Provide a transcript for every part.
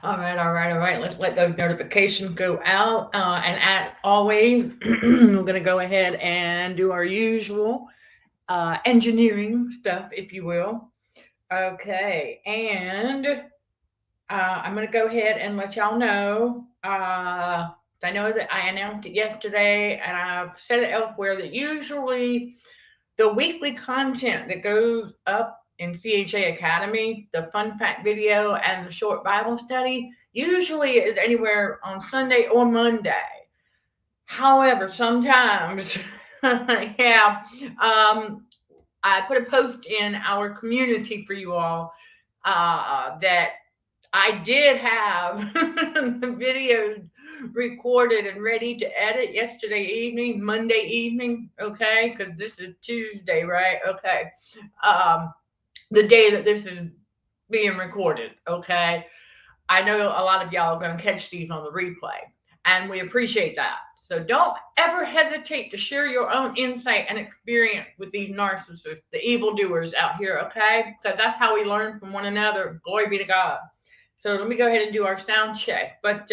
All right, all right, all right. Let's let those notifications go out. And as always, we're going to go ahead and do our usual engineering stuff, if you will. Okay, and I'm going to go ahead and let y'all know. I know that I announced it yesterday, and I've said it elsewhere that usually the weekly content that goes up in CHA Academy, the fun fact video and the short Bible study, usually is anywhere on Sunday or Monday. However, sometimes, yeah, I put a post in our community for you all that I did have the videos recorded and ready to edit yesterday evening, Monday evening, okay? Because this is Tuesday, right? Okay. Um, the day that this is being recorded, okay? I know a lot of y'all are going to catch these on the replay, and we appreciate that. So don't ever hesitate to share your own insight and experience with these narcissists, the evildoers out here, okay? Because that's how we learn from one another. Glory be to God. So let me go ahead and do our sound check. But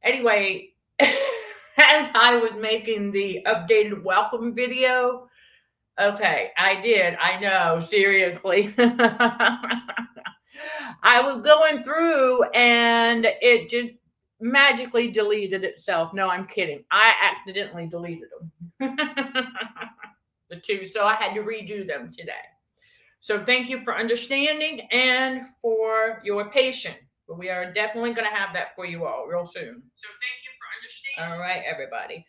anyway, as I was making the updated welcome video, okay, I did. I know, seriously. I was going through and it just magically deleted itself. No, I'm kidding. I accidentally deleted them. The two. So I had to redo them today. So thank you for understanding and for your patience. But we are definitely going to have that for you all real soon. So thank you for understanding. All right, everybody.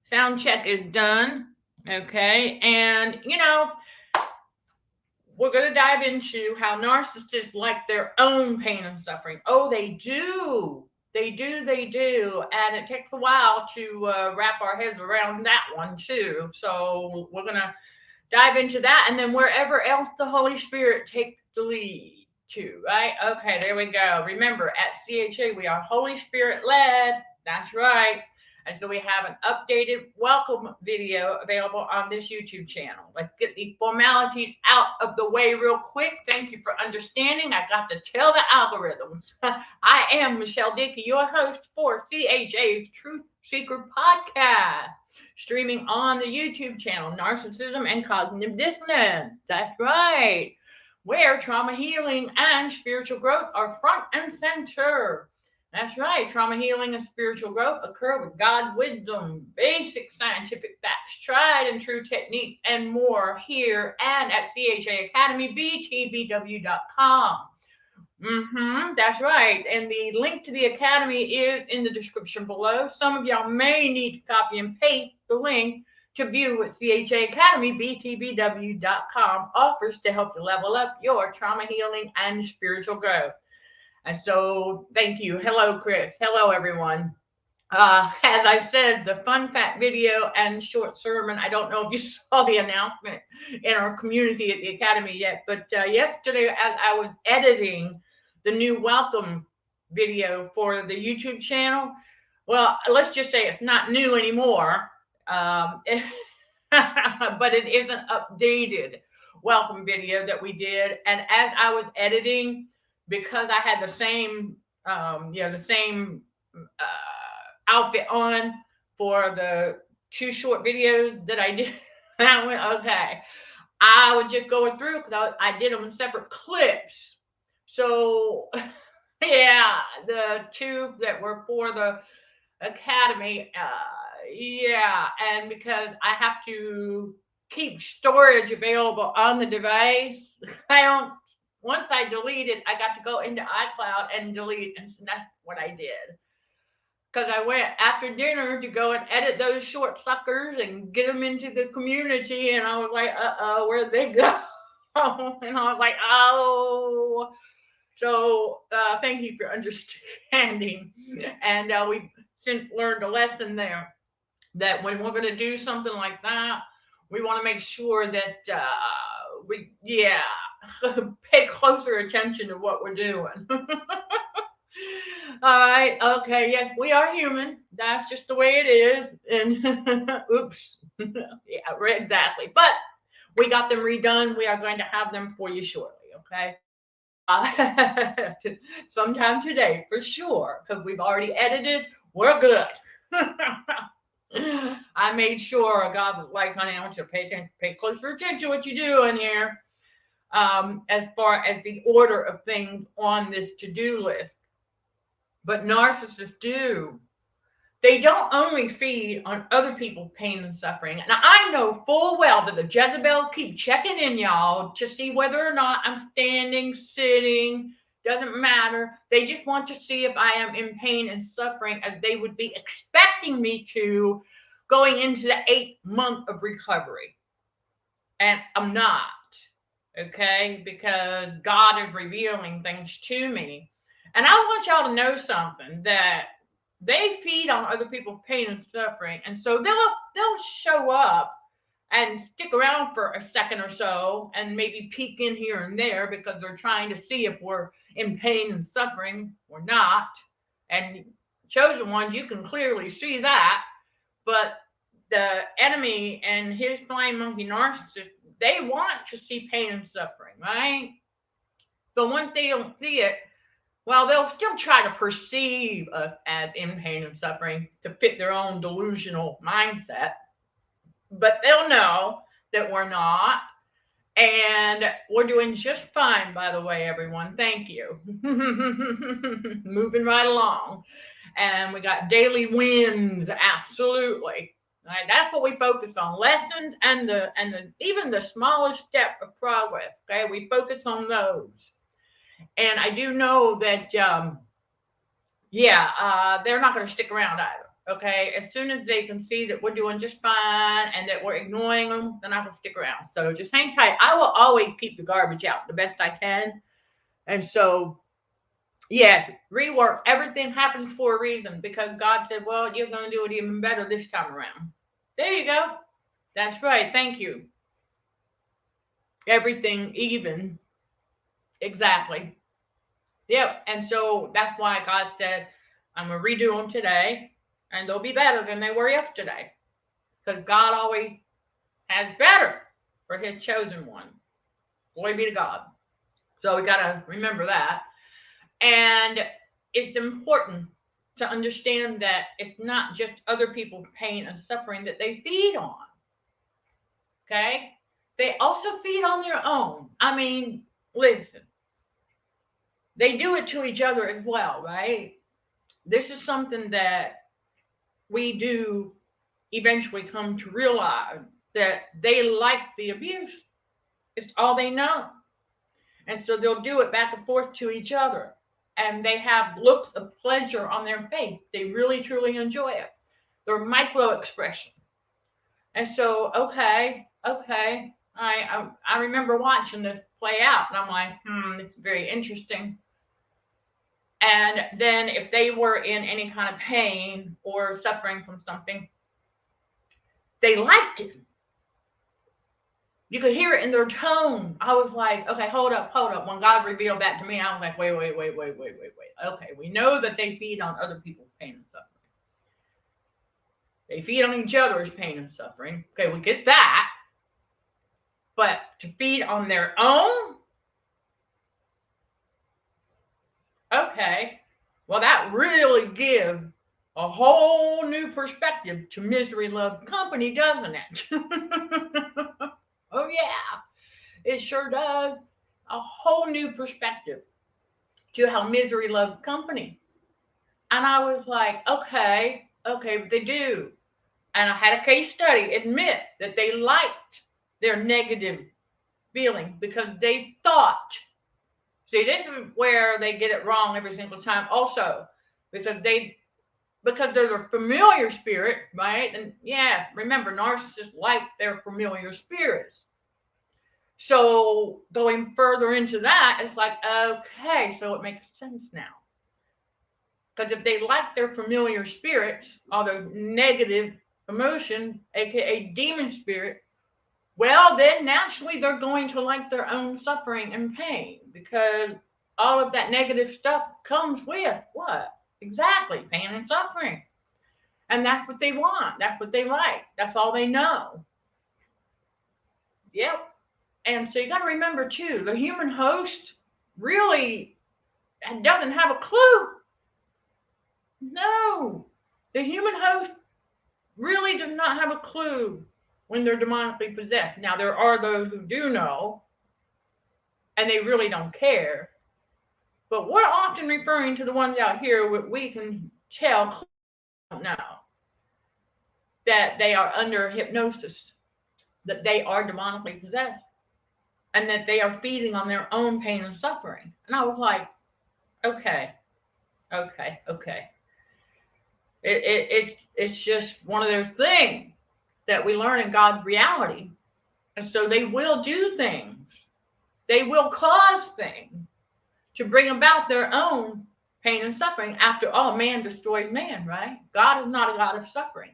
Sound check is done. Okay. And, we're going to dive into how narcissists like their own pain and suffering. Oh, they do. They do. And it takes a while to wrap our heads around that one, too. So we're going to dive into that. And then wherever else the Holy Spirit takes the lead to, right? Okay, there we go. Remember, at CHA, we are Holy Spirit led. That's right. And so we have an updated welcome video available on this YouTube channel. Let's get the formalities out of the way real quick. Thank you for understanding. I got to tell the algorithms. I am Michelle Dickey, your host for CHA's Truth Seeker Podcast, streaming on the YouTube channel, Narcissism and Cognitive Dissonance. That's right. Where trauma healing and spiritual growth are front and center. That's right. Trauma healing and spiritual growth occur with God's wisdom, basic scientific facts, tried and true techniques, and more here and at CHA Academy, btbw.com. That's right. And the link to the Academy is in the description below. Some of y'all may need to copy and paste the link to view what CHA Academy, btbw.com offers to help you level up your trauma healing and spiritual growth. And so, thank you. Hello, Chris. Hello, everyone. As I said, the fun fact video and short sermon, I don't know if you saw the announcement in our community at the Academy yet, but yesterday as I was editing the new welcome video for the YouTube channel, well, let's just say it's not new anymore, but it is an updated welcome video that we did. And as I was editing, because I had the same, outfit on for the two short videos that I did, and I went, okay, I was just going through because I did them in separate clips. So, yeah, the two that were for the Academy, and because I have to keep storage available on the device, once I delete it, I got to go into iCloud and delete, and so that's what I did. Because I went after dinner to go and edit those short suckers and get them into the community, and I was like, where'd they go? And I was like, oh. So thank you for understanding. And we since learned a lesson there that when we're going to do something like that, we want to make sure that we pay closer attention to what we're doing. All right. Okay. Yes, we are human. That's just the way it is. And oops. Yeah, exactly. But we got them redone. We are going to have them for you shortly. Okay. Sometime today, for sure, because we've already edited. We're good. I made sure God was like, honey, I want you to pay closer attention to what you do in here. As far as the order of things on this to-do list. But narcissists do. They don't only feed on other people's pain and suffering. And I know full well that the Jezebel keep checking in, y'all, to see whether or not I'm standing, sitting, doesn't matter. They just want to see if I am in pain and suffering, as they would be expecting me to going into the 8th month of recovery. And I'm not, okay? Because God is revealing things to me. And I want y'all to know something, that they feed on other people's pain and suffering. And so they'll show up and stick around for a second or so and maybe peek in here and there because they're trying to see if we're in pain and suffering or not. And chosen ones, you can clearly see that. But the enemy and his flying monkey narcissist, they want to see pain and suffering, right? So once they don't see it, well, they'll still try to perceive us as in pain and suffering to fit their own delusional mindset. But they'll know that we're not. And we're doing just fine, by the way, everyone. Thank you. Moving right along. And we got daily wins, absolutely. Right, that's what we focus on. Lessons and even the smallest step of progress. Okay, we focus on those. And I do know that, they're not going to stick around either. Okay, as soon as they can see that we're doing just fine and that we're ignoring them, they're not going to stick around. So just hang tight. I will always keep the garbage out the best I can. And so, yes, rework. Everything happens for a reason, because God said, well, you're going to do it even better this time around. There you go. That's right. Thank you. Everything even. Exactly. Yep. And so that's why God said, I'm going to redo them today, and they'll be better than they were yesterday. Because God always has better for his chosen one. Glory be to God. So we got to remember that. And it's important to understand that it's not just other people's pain and suffering that they feed on. Okay? They also feed on their own. I mean, listen. They do it to each other as well, right? This is something that we do eventually come to realize, that they like the abuse. It's all they know. And so they'll do it back and forth to each other. And they have looks of pleasure on their face. They really, truly enjoy it. They're micro expression. And so, okay. I remember watching this play out, and I'm like, it's very interesting. And then if they were in any kind of pain or suffering from something, they liked it. You could hear it in their tone. I was like, okay, hold up. When God revealed that to me, I was like, wait. Okay, we know that they feed on other people's pain and suffering. They feed on each other's pain and suffering. Okay, we get that. But to feed on their own? Okay, well, that really gives a whole new perspective to Misery Love Company, doesn't it? Oh, yeah, it sure does. A whole new perspective to how Misery Love Company. And I was like, okay, but they do. And I had a case study admit that they liked their negative feeling because they thought. See, this is where they get it wrong every single time also, because they're the familiar spirit, right? And yeah, remember, narcissists like their familiar spirits. So going further into that, it's like, okay, so it makes sense now. Because if they like their familiar spirits, all those negative emotion, aka demon spirit, well, then naturally they're going to like their own suffering and pain, because all of that negative stuff comes with what? Exactly, pain and suffering. And that's what they want. That's what they like. That's all they know. Yep. And so you got to remember too, the human host, really doesn't have a clue. No, the human host really does not have a clue when they're demonically possessed. Now, there are those who do know, and they really don't care. But we're often referring to the ones out here where we can tell now that they are under hypnosis, that they are demonically possessed, and that they are feeding on their own pain and suffering. And I was like, okay. It's just one of those things that we learn in God's reality. And so they will do things. They will cause things to bring about their own pain and suffering. After all, man destroys man, right? God is not a God of suffering.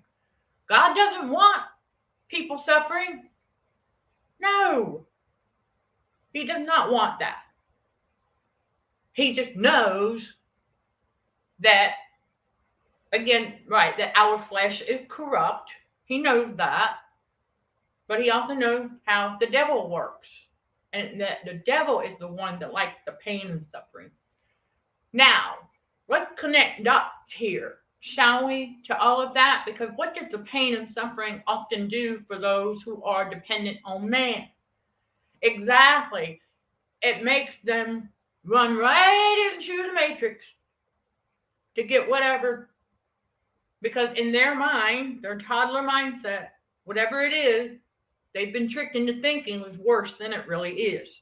God doesn't want people suffering. No. He does not want that. He just knows that, again, right, that our flesh is corrupt. He knows that. But he also knows how the devil works. And that the devil is the one that likes the pain and suffering. Now, let's connect dots here, shall we, to all of that? Because what does the pain and suffering often do for those who are dependent on man? Exactly. It makes them run right into the matrix to get whatever. Because in their mind, their toddler mindset, whatever it is, they've been tricked into thinking is worse than it really is.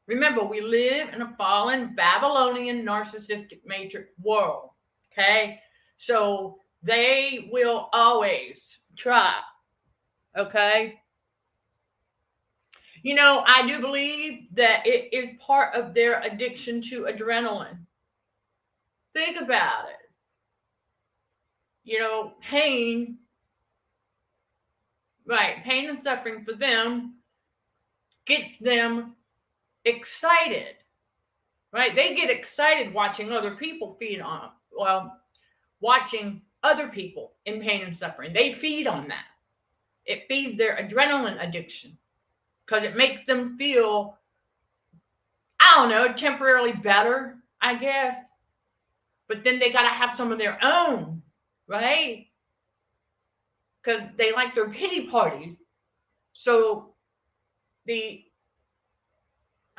Remember, we live in a fallen Babylonian narcissistic matrix world, okay? So they will always try, okay? You know, I do believe that it is part of their addiction to adrenaline. Think about it. You know, pain, right, pain and suffering for them gets them excited, right? They get excited watching other people watching other people in pain and suffering. They feed on that. It feeds their adrenaline addiction because it makes them feel, I don't know, temporarily better, I guess. But then they got to have some of their own, right? Because they like their pity party. So the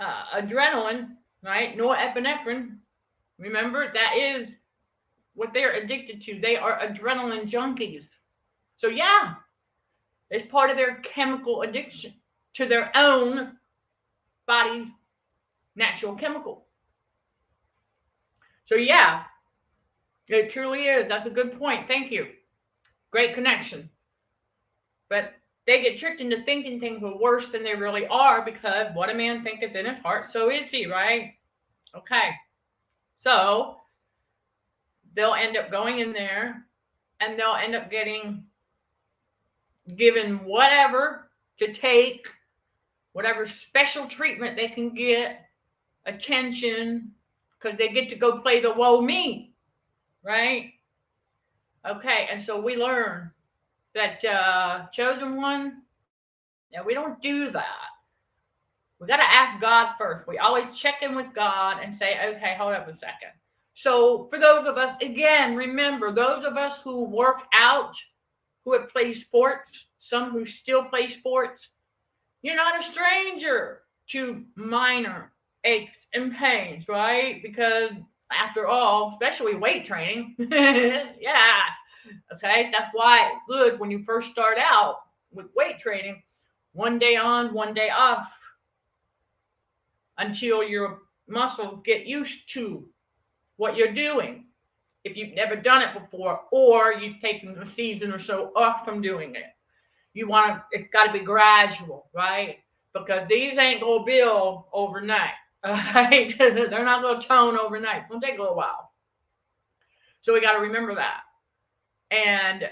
adrenaline, right, norepinephrine, remember, that is what they're addicted to. They are adrenaline junkies. So yeah, it's part of their chemical addiction to their own body's natural chemical. So yeah, it truly is. That's a good point. Thank you. Great connection. But they get tricked into thinking things were worse than they really are, because what a man thinketh in his heart, so is he, right? Okay. So they'll end up going in there and they'll end up getting given whatever to take, whatever special treatment they can get, attention, because they get to go play the woe me, right? Okay, and so we learn that chosen one, yeah, we don't do that. We got to ask God first. We always check in with God and say, okay, hold up a second. So for those of us, again, remember, those of us who work out, who have played sports, some who still play sports, you're not a stranger to minor aches and pains, right? Because after all, especially weight training, yeah, okay, so that's why it's good when you first start out with weight training, one day on, one day off, until your muscles get used to what you're doing. If you've never done it before, or you've taken a season or so off from doing it, it's got to be gradual, right? Because these ain't gonna build overnight, all right? They're not gonna tone overnight. It's gonna take a little while. So we got to remember that. And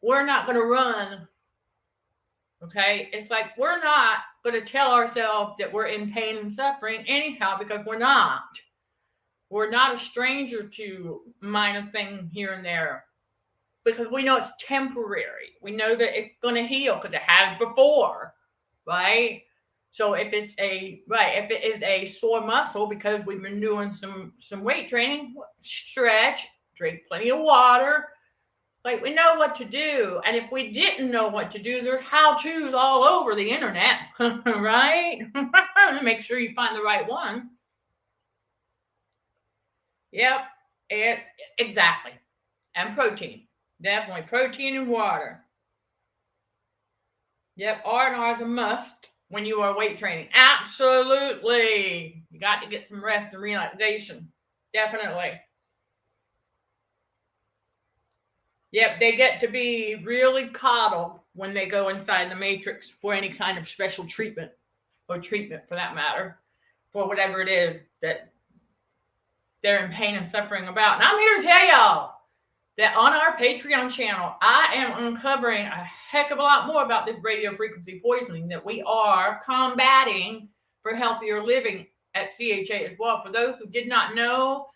we're not going to run, okay? It's like we're not going to tell ourselves that we're in pain and suffering anyhow, because we're not. We're not a stranger to minor things here and there, because we know it's temporary. We know that it's going to heal because it has before, right? So if it's if it is a sore muscle because we've been doing some weight training, stretch, drink plenty of water. Like, we know what to do. And if we didn't know what to do, there's how-tos all over the internet, right? Make sure you find the right one. Yep, exactly. And protein. Definitely protein and water. Yep, R&R is a must when you are weight training. Absolutely. You got to get some rest and relaxation. Definitely. Yep, they get to be really coddled when they go inside the matrix for any kind of special treatment, or treatment for that matter, for whatever it is that they're in pain and suffering about. And I'm here to tell y'all that on our Patreon channel, I am uncovering a heck of a lot more about this radio frequency poisoning that we are combating for healthier living at CHA as well. For those who did not know,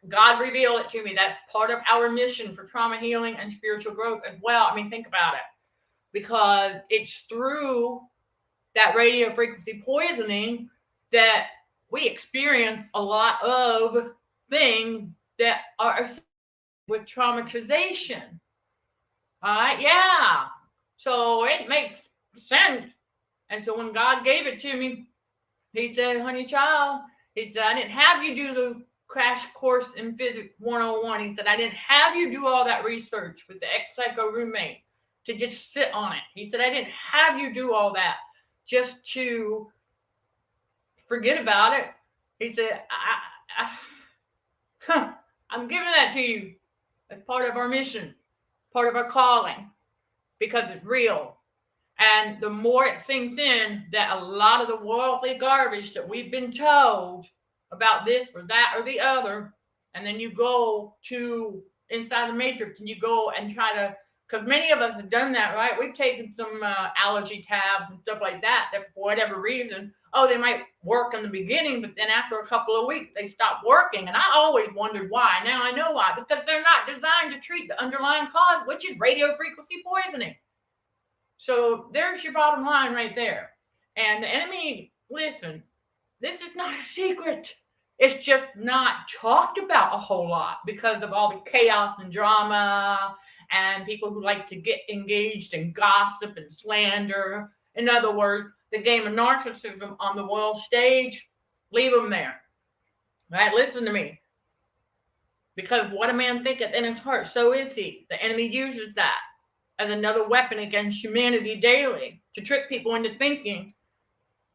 God revealed it to me. That's part of our mission for trauma healing and spiritual growth as well. I mean, think about it. Because it's through that radio frequency poisoning that we experience a lot of things that are with traumatization. All right, yeah. So it makes sense. And so when God gave it to me, he said, honey child, he said, I didn't have you do the crash course in physics 101. He said, I didn't have you do all that research with the ex-psycho roommate to just sit on it. He said, I didn't have you do all that just to forget about it. He said, I'm giving that to you as part of our mission, part of our calling, because it's real. And the more it sinks in that a lot of the worldly garbage that we've been told about this or that or the other, and then you go to inside the matrix and you go and try to, because many of us have done that, right? We've taken some allergy tabs and stuff like that for whatever reason, they might work in the beginning, but then after a couple of weeks, they stop working. And I always wondered why. Now I know why, because they're not designed to treat the underlying cause, which is radio frequency poisoning. So there's your bottom line right there. And the enemy, listen, this is not a secret. It's just not talked about a whole lot because of all the chaos and drama and people who like to get engaged in gossip and slander. In other words, the game of narcissism on the world stage, leave them there. Right? Listen to me. Because what a man thinketh in his heart, so is he. The enemy uses that as another weapon against humanity daily to trick people into thinking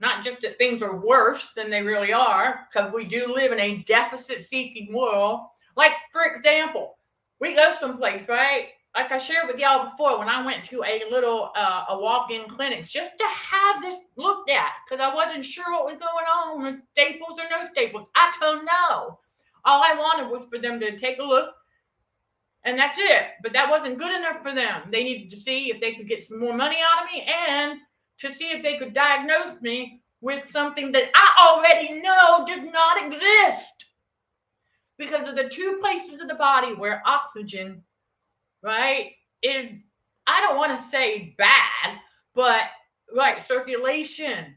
not just that things are worse than they really are, because we do live in a deficit-seeking world. Like, for example, we go someplace, right? Like I shared with y'all before, when I went to a little a walk-in clinic just to have this looked at, because I wasn't sure what was going on with staples or no staples. I don't know. All I wanted was for them to take a look, and that's it. But that wasn't good enough for them. They needed to see if they could get some more money out of me and to see if they could diagnose me with something that I already know does not exist. Because of the two places of the body where oxygen, right, is, I don't want to say bad, but right, circulation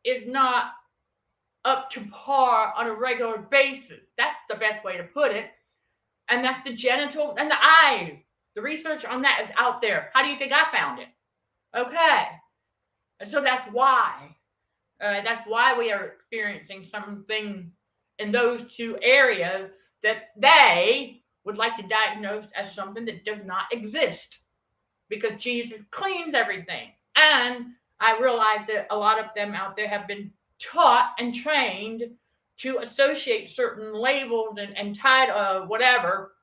is not up to par on a regular basis. That's the best way to put it. And that's the genitals and the eyes. The research on that is out there. How do you think I found it? Okay. And so that's why. That's why we are experiencing something in those two areas that they would like to diagnose as something that does not exist. Because Jesus cleans everything. And I realize that a lot of them out there have been taught and trained to associate certain labels and tied whatever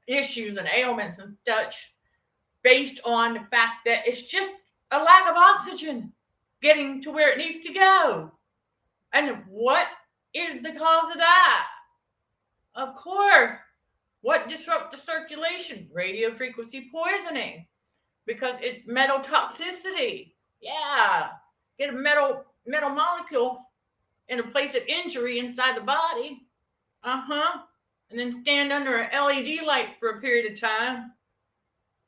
issues and ailments and such based on the fact that it's just a lack of oxygen getting to where it needs to go. And what is the cause of that? Of course, what disrupts the circulation? Radio frequency poisoning, because it's metal toxicity. Yeah, get a metal molecule in a place of injury inside the body. And then stand under an LED light for a period of time.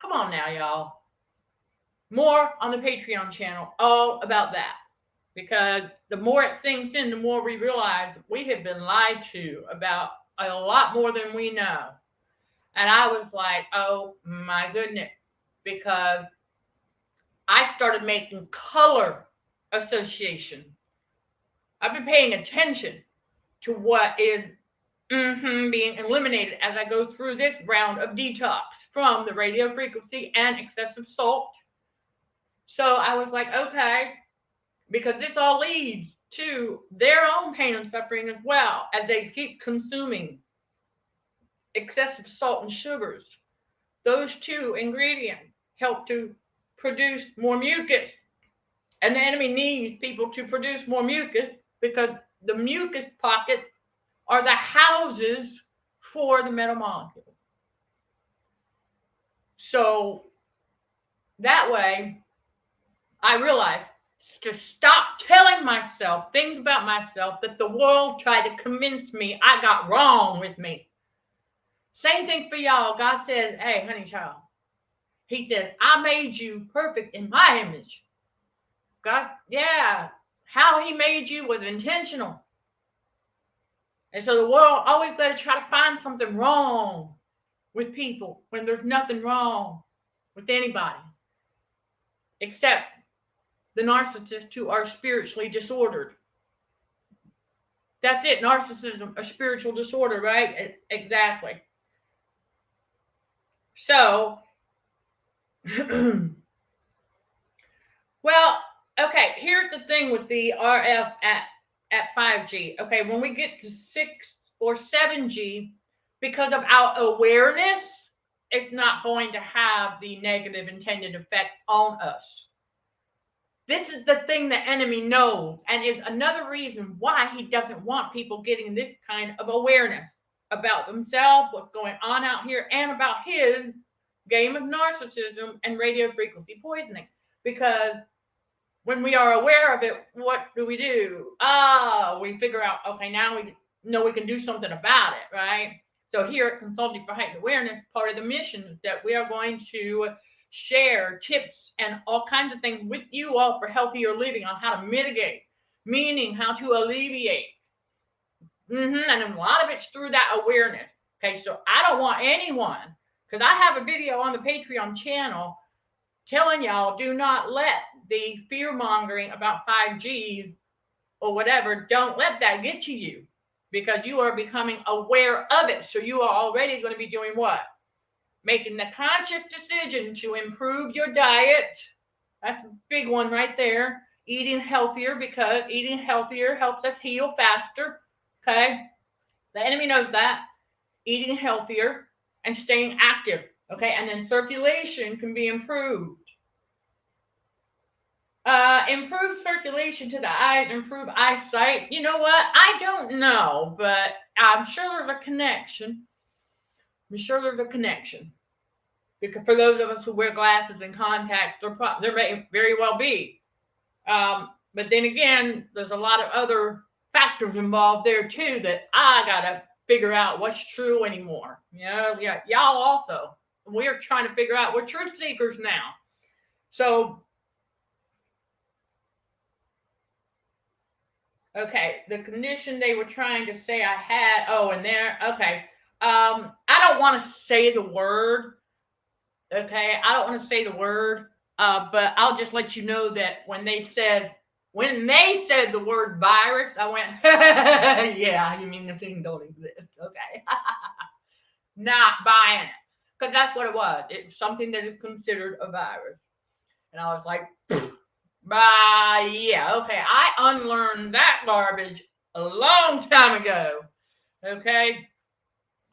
Come on now, y'all. More on the Patreon channel, all about that. because the more it sinks in, the more we realize we have been lied to about a lot more than we know. And I was like, oh my goodness, because I started making color association. I've been paying attention to what is being eliminated as I go through this round of detox from the radio frequency and excessive salt. So I was like, okay, because this all leads to their own pain and suffering as well as they keep consuming excessive salt and sugars. Those two ingredients help to produce more mucus. And the enemy needs people to produce more mucus because the mucus pockets are the houses for the metal molecule. So that way, I realized to stop telling myself things about myself that the world tried to convince me I got wrong with me. Same thing for y'all. God says, hey, honey child. He says, I made you perfect in my image. God, yeah. How he made you was intentional. And so the world always got to try to find something wrong with people when there's nothing wrong with anybody. Except the narcissists who are spiritually disordered. That's it. Narcissism, a spiritual disorder, right? Exactly. So, well, okay, here's the thing with the RF at 5G. Okay, when we get to 6 or 7G, because of our awareness, it's not going to have the negative intended effects on us. This is the thing the enemy knows, and is another reason why he doesn't want people getting this kind of awareness about themselves, what's going on out here, and about his game of narcissism and radio frequency poisoning. Because when we are aware of it, what do? We figure out, okay, now we know we can do something about it, right? So here at Consulting for Heightened Awareness, part of the mission is that we are going to share tips and all kinds of things with you all for healthier living on how to mitigate, meaning how to alleviate. And a lot of it's through that awareness. Okay, so I don't want anyone, because I have a video on the Patreon channel telling y'all, do not let the fear mongering about 5G or whatever, don't let that get to you, because you are becoming aware of it. So you are already going to be doing what? Making the conscious decision to improve your diet. That's a big one right there. Eating healthier, because eating healthier helps us heal faster. Okay? The enemy knows that. Eating healthier and staying active. Okay? And then circulation can be improved. Improve circulation to the eyes, improve eyesight. You know what? I don't know, but I'm sure there's a connection. Because for those of us who wear glasses and contacts, there may very well be. But then again, there's a lot of other factors involved there too that I gotta figure out what's true anymore. Yeah, y'all also. We're trying to figure out. We're truth seekers now. So, okay, the condition they were trying to say I had. Oh, and there. Okay. I don't want to say the word. Okay, I don't want to say the word, but I'll just let you know that when they said the word virus, I went, yeah, you mean the thing don't exist? Okay, not buying it, because that's what it was. It's something that is considered a virus, and I was like, yeah, okay, I unlearned that garbage a long time ago. Okay,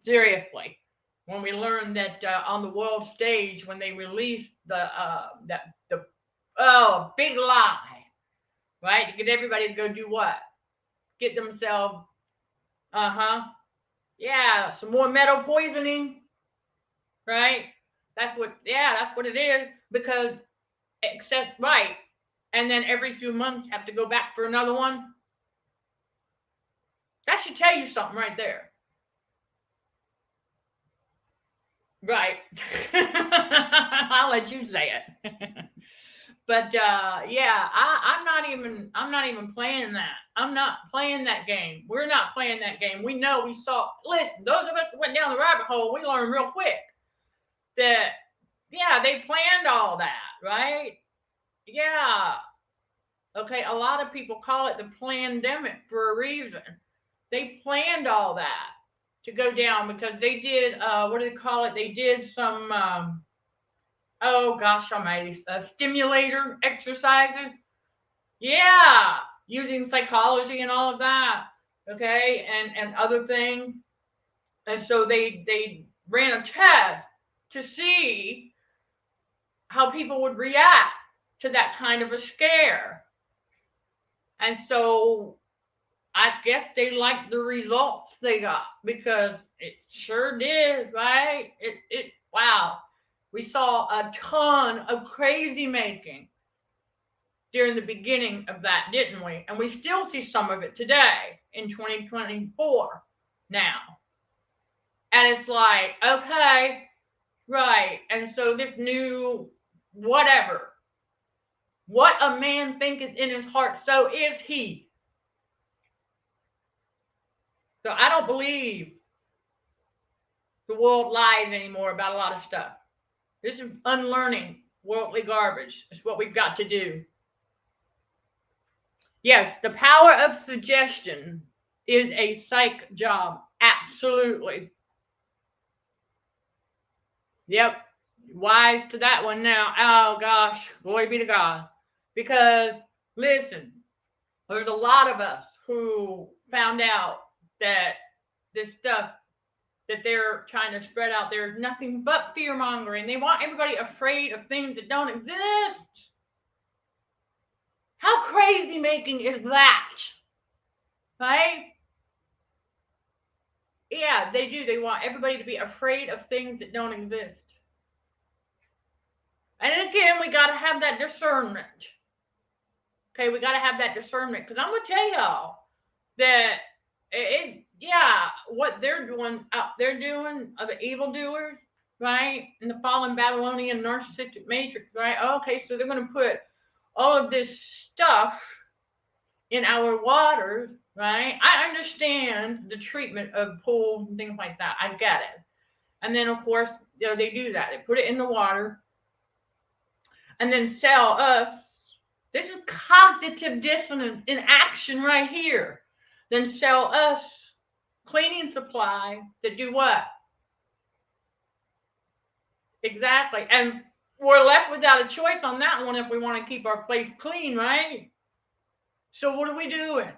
seriously. When we learned that on the world stage, when they released the big lie, right, to get everybody to go do what? Get themselves, some more metal poisoning, right? That's what it is. Because right, and then every few months have to go back for another one. That should tell you something right there. Right. I'll let you say it. But yeah, I'm not even playing that. I'm not playing that game. We're not playing that game. We know we saw. Listen, those of us that went down the rabbit hole, we learned real quick that yeah, they planned all that, right? Yeah. Okay, a lot of people call it the pandemic for a reason. They planned all that to go down because they did what do they call it? They did some oh gosh almighty, stimulator exercises. Yeah, using psychology and all of that. Okay, and other things. And so they ran a test to see how people would react to that kind of a scare. And so I guess they liked the results they got because it sure did, right? It wow. We saw a ton of crazy making during the beginning of that, didn't we? And we still see some of it today in 2024 now. And it's like, okay, right. And so this new whatever, what a man thinketh in his heart, so is he. So I don't believe the world lies anymore about a lot of stuff. This is unlearning worldly garbage. It's what we've got to do. Yes, the power of suggestion is a psych job. Absolutely. Yep. Wise to that one now. Oh gosh, glory be to God. Because listen, there's a lot of us who found out that this stuff that they're trying to spread out there is nothing but fear mongering. They want everybody afraid of things that don't exist. How crazy making is that? Right? Yeah, they do. They want everybody to be afraid of things that don't exist. And again, we got to have that discernment. Okay, we got to have that discernment because I'm going to tell y'all that what they're doing are the evildoers, right? In the fallen Babylonian narcissistic matrix, right? Okay, so they're going to put all of this stuff in our waters, right? I understand the treatment of pools and things like that. I get it. And then, of course, they do that. They put it in the water and then sell us. This is cognitive dissonance in action right here. Then sell us cleaning supply that do what? Exactly. And we're left without a choice on that one if we want to keep our place clean, right? So what are we doing?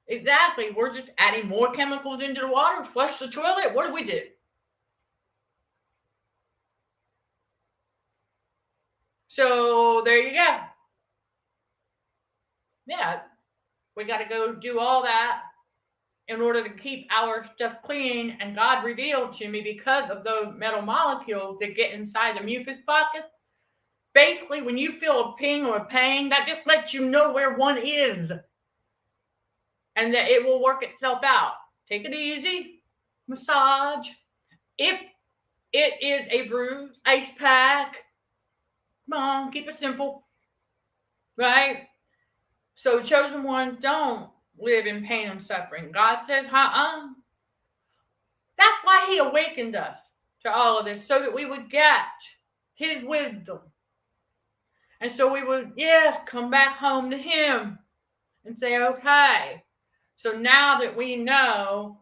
Exactly. We're just adding more chemicals into the water, flush the toilet. What do we do? So there you go. Yeah, we got to go do all that in order to keep our stuff clean. And God revealed to me because of those metal molecules that get inside the mucus pockets. Basically, when you feel a ping or a pain, that just lets you know where one is. And that it will work itself out. Take it easy. Massage. If it is a bruise, ice pack. Come on, keep it simple. Right? So chosen ones don't live in pain and suffering. God says, That's why he awakened us to all of this, so that we would get his wisdom. And so we would, come back home to him and say, okay. So now that we know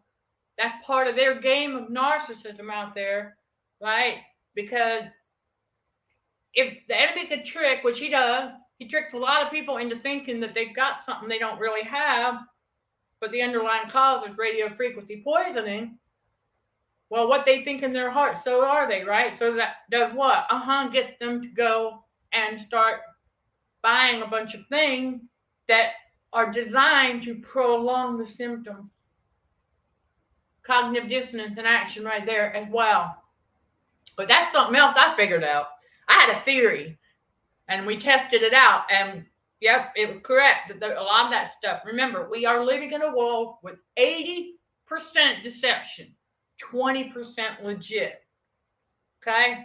that's part of their game of narcissism out there, right? Because if the enemy could trick, which he does, he tricks a lot of people into thinking that they've got something they don't really have, but the underlying cause is radio frequency poisoning. Well, what they think in their heart, so are they, right? So that does what? Get them to go and start buying a bunch of things that are designed to prolong the symptoms. Cognitive dissonance in action right there as well. But that's something else I figured out. I had a theory, and we tested it out, and yep, it was correct. A lot of that stuff. Remember, we are living in a world with 80% deception, 20% legit. Okay?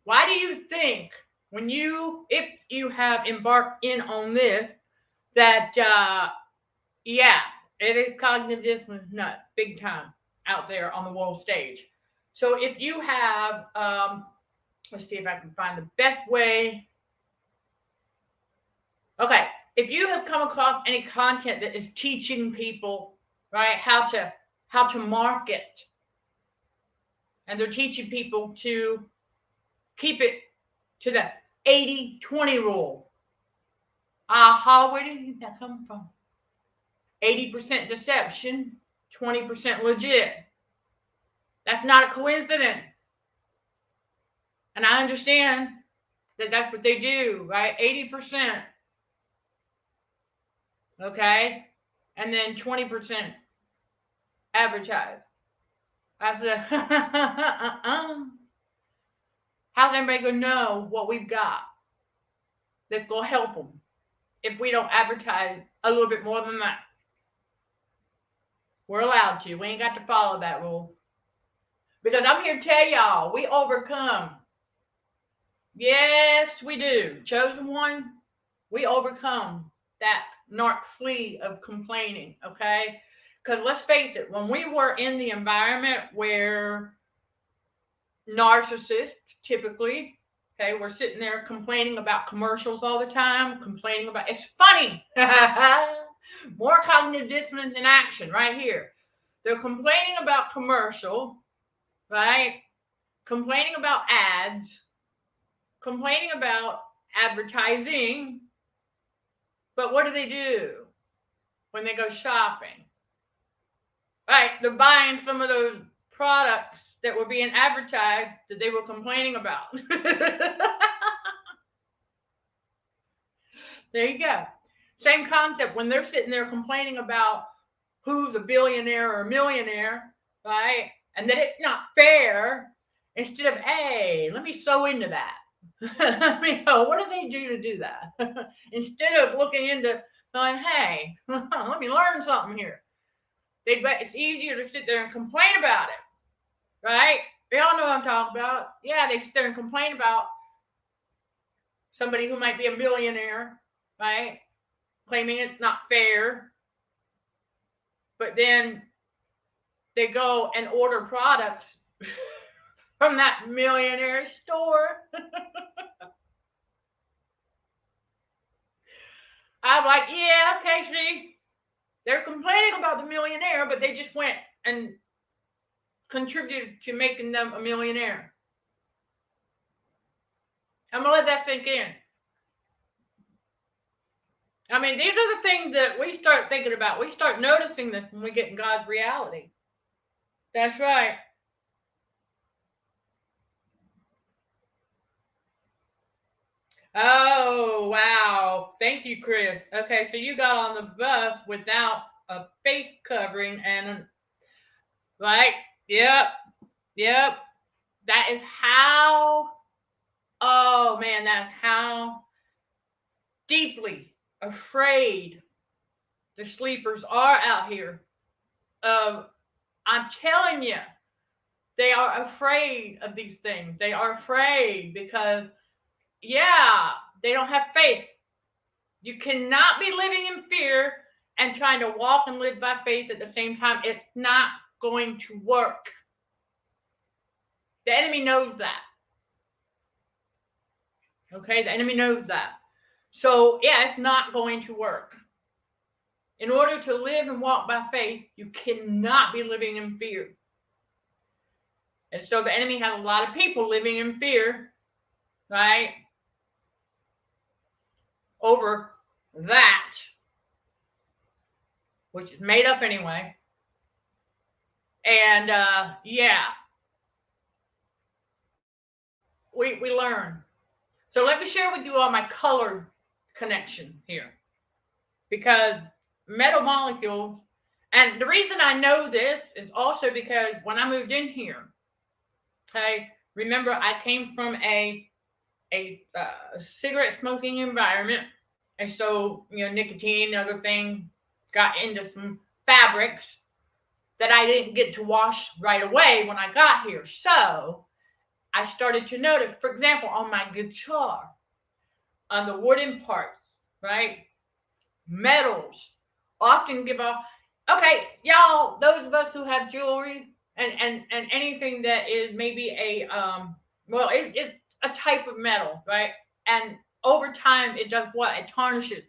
Why do you think if you have embarked in on this, that yeah, it is cognitive dissonance nut, big time out there on the world stage. So if you have, let's see if I can find the best way. Okay, if you have come across any content that is teaching people, right, how to market, and they're teaching people to keep it to the 80-20 rule. Aha, where did you think that come from? 80% deception, 20% legit. That's not a coincidence. And I understand that that's what they do, right? 80%. Okay? And then 20% advertise. I said, how's everybody going to know what we've got that will help them if we don't advertise a little bit more than that? We're allowed to. We ain't got to follow that rule. Because I'm here to tell y'all, we overcome. Yes, we do. Chosen one, we overcome that narc flea of complaining, okay? Because let's face it, when we were in the environment where narcissists typically, okay, we're sitting there complaining about commercials all the time, complaining about, it's funny. More cognitive dissonance in action right here. They're complaining about commercial, right? Complaining about ads, complaining about advertising. But what do when they go shopping? Right, they're buying some of those products that were being advertised that they were complaining about. There you go. Same concept when they're sitting there complaining about who's a billionaire or a millionaire, right? And that it's not fair. Instead of, hey, let me sew into that. I mean, what do they do to do that? Instead of looking into going, hey, let me learn something here. It's easier to sit there and complain about it, right? We all know what I'm talking about. Yeah, they sit there and complain about somebody who might be a millionaire, right? Claiming it's not fair. But then they go and order products from that millionaire store. I'm like, yeah, okay, see, they're complaining about the millionaire, but they just went and contributed to making them a millionaire. I'm going to let that sink in. I mean, these are the things that we start thinking about. We start noticing this when we get in God's reality. That's right. Oh, wow. Thank you, Chris. Okay, so you got on the bus without a face covering and, right? Yep. That is how, oh man, that's how deeply afraid the sleepers are out here. I'm telling you, they are afraid of these things. They are afraid because, yeah, they don't have faith. You cannot be living in fear and trying to walk and live by faith at the same time. It's not going to work. The enemy knows that. Okay, the enemy knows that. So, yeah, it's not going to work. In order to live and walk by faith, you cannot be living in fear. And so the enemy has a lot of people living in fear, right? Over that, which is made up anyway. And yeah, we learn. So let me share with you all my color connection here. Because metal molecules, and the reason I know this is also because when I moved in here, okay, remember I came from a cigarette smoking environment, and so nicotine and other things got into some fabrics that I didn't get to wash right away when I got here. So I started to notice, for example, on my guitar, on the wooden parts, right? Metals often give off. Okay, y'all, those of us who have jewelry and anything that is maybe a well, it's a type of metal, right? And over time, it does what? It tarnishes.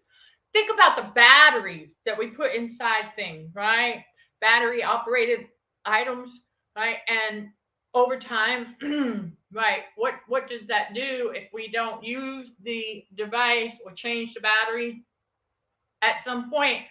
Think about the batteries that we put inside things, right? Battery operated items, right? And over time, right, what does that do if we don't use the device or change the battery? At some point,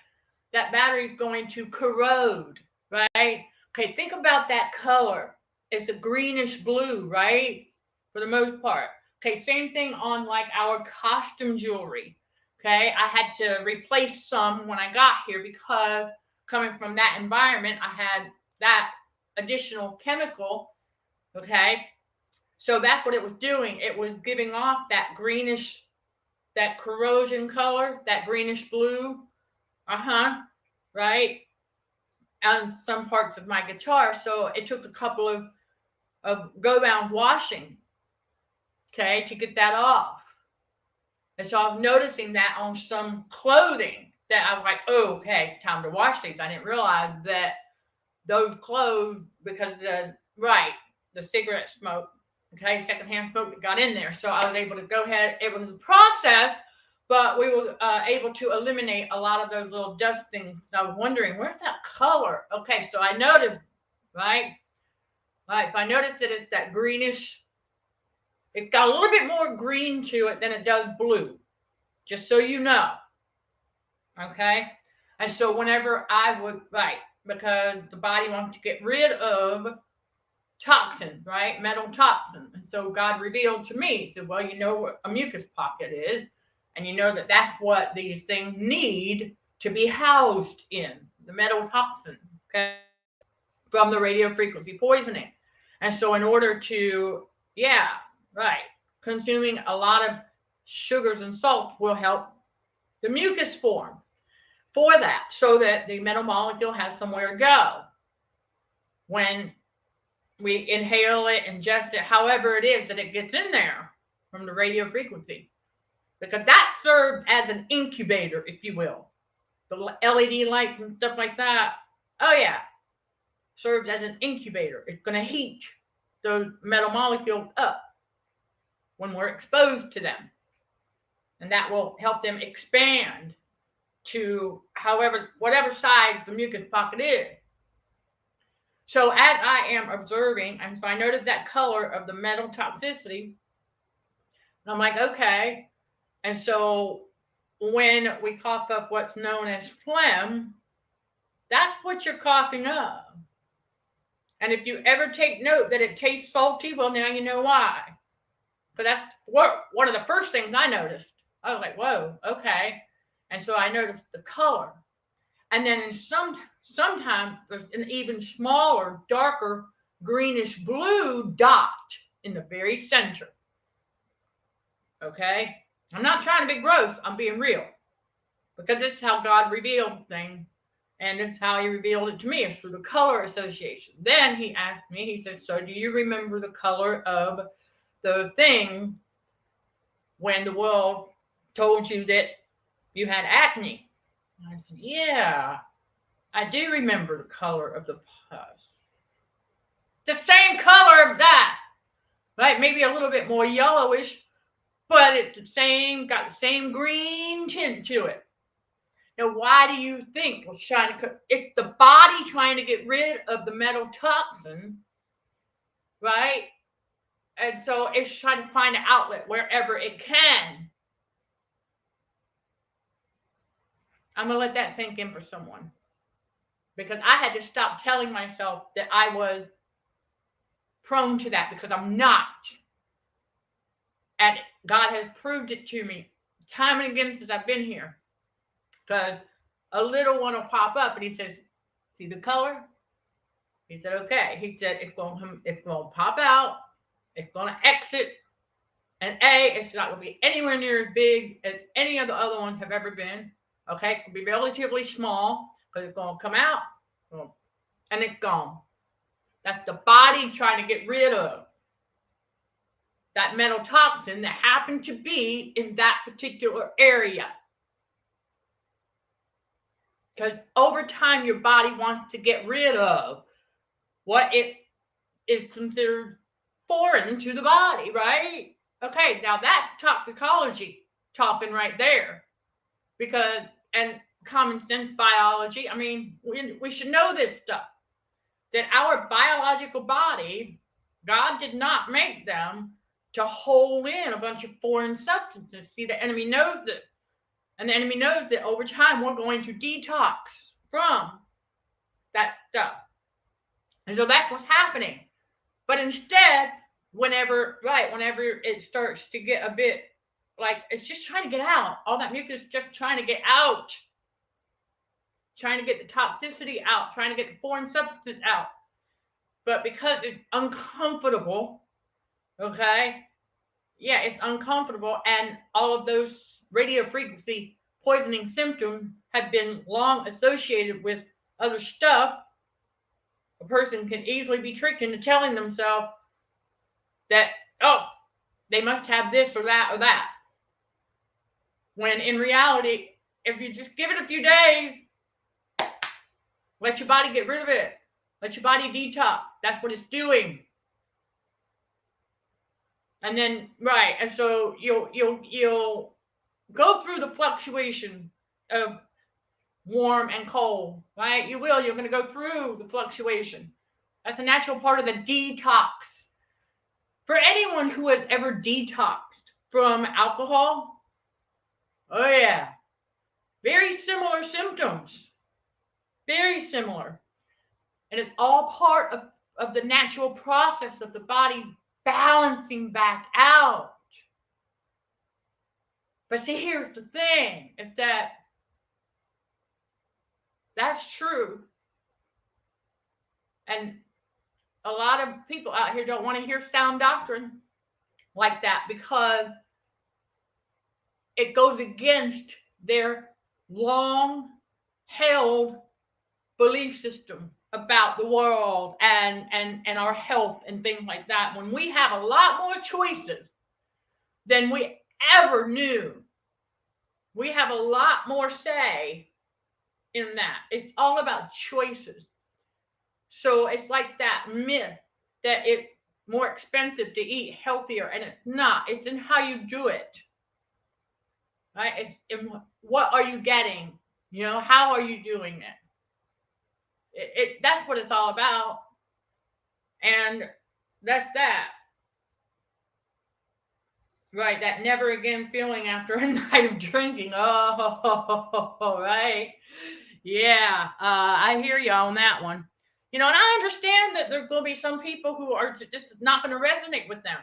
that battery is going to corrode, right? Okay, think about that color. It's a greenish blue, right? For the most part. Okay, same thing on like our costume jewelry. Okay, I had to replace some when I got here because coming from that environment, I had that additional chemical. Okay, so that's what it was doing. It was giving off that greenish, that corrosion color, that greenish blue. Right? On some parts of my guitar. So it took a couple of go round washing, okay, to get that off. And so I'm noticing that on some clothing that I'm like, oh, okay, it's time to wash these. I didn't realize that those clothes, because the cigarette smoke, okay, secondhand smoke that got in there. So I was able to go ahead. It was a process, but we were able to eliminate a lot of those little dust things. I was wondering, where's that color? Okay, so I noticed, right? Right, so I noticed that it's that greenish. It got a little bit more green to it than it does blue, just so you know. Okay? And so whenever I would, right, because the body wants to get rid of toxin, right? Metal toxin. And so God revealed to me, he said, well, you know what a mucus pocket is, and you know that that's what these things need to be housed in, the metal toxin, okay, from the radio frequency poisoning. And so in order to, consuming a lot of sugars and salts will help the mucus form for that, so that the metal molecule has somewhere to go when we inhale it, ingest it, however it is that it gets in there from the radio frequency. Because that serves as an incubator, if you will. The LED lights and stuff like that, oh yeah, serves as an incubator. It's going to heat those metal molecules up when we're exposed to them. And that will help them expand to whatever size the mucus pocket is. So as I am observing, and so I noted that color of the metal toxicity, and I'm like, okay. And so when we cough up what's known as phlegm, that's what you're coughing up. And if you ever take note that it tastes salty, well, now you know why. But that's one of the first things I noticed. I was like, whoa, okay. And so I noticed the color. And then sometimes there's an even smaller, darker, greenish blue dot in the very center. Okay? I'm not trying to be gross. I'm being real. Because this is how God reveals things. And it's how he revealed it to me. It's through the color association. Then he asked me, he said, so do you remember the color of the thing when the wolf told you that you had acne? And I said, yeah, I do remember the color of the pus. The same color of that. Right? Maybe a little bit more yellowish, but it's the same, got the same green tint to it. Now, why do you think it's the body trying to get rid of the metal toxin, right? And so it's trying to find an outlet wherever it can. I'm going to let that sink in for someone. Because I had to stop telling myself that I was prone to that, because I'm not. And God has proved it to me time and again since I've been here. Because a little one will pop up and he says, see the color? He said, okay. He said, it's going to pop out. It's going to exit. And it's not going to be anywhere near as big as any of the other ones have ever been. Okay? It can be relatively small because it's going to come out and it's gone. That's the body trying to get rid of that metal toxin that happened to be in that particular area. Because over time, your body wants to get rid of what it is considered foreign to the body, right? Okay, now that toxicology talking right there. Because, and common sense biology, I mean, we should know this stuff. That our biological body, God did not make them to hold in a bunch of foreign substances. See, the enemy knows this. And the enemy knows that over time we're going to detox from that stuff. And so that's what's happening. But instead, whenever it starts to get a bit like it's just trying to get out, all that mucus is just trying to get out, trying to get the toxicity out, trying to get the foreign substance out. But because it's uncomfortable, okay, yeah, it's uncomfortable, and all of those radio frequency poisoning symptoms have been long associated with other stuff, a person can easily be tricked into telling themselves that, oh, they must have this or that or that. When in reality, if you just give it a few days, let your body get rid of it. Let your body detox. That's what it's doing. And then, right, and so you'll go through the fluctuation of warm and cold, right? You're going to go through the fluctuation. That's a natural part of the detox. For anyone who has ever detoxed from alcohol, oh yeah, very similar symptoms. Very similar. And it's all part of the natural process of the body balancing back out. But see, here's the thing, is that that's true. And a lot of people out here don't want to hear sound doctrine like that because it goes against their long-held belief system about the world and our health and things like that. When we have a lot more choices than we ever knew, we have a lot more say in that. It's all about choices. So it's like that myth that it's more expensive to eat healthier, and it's not. It's in how you do it. Right? It's in what are you getting? You know, how are you doing it? That's what it's all about. And that's that. Right, that never again feeling after a night of drinking. Oh, right. Yeah, I hear you on that one. You know, and I understand that there's going to be some people who are just not going to resonate with them.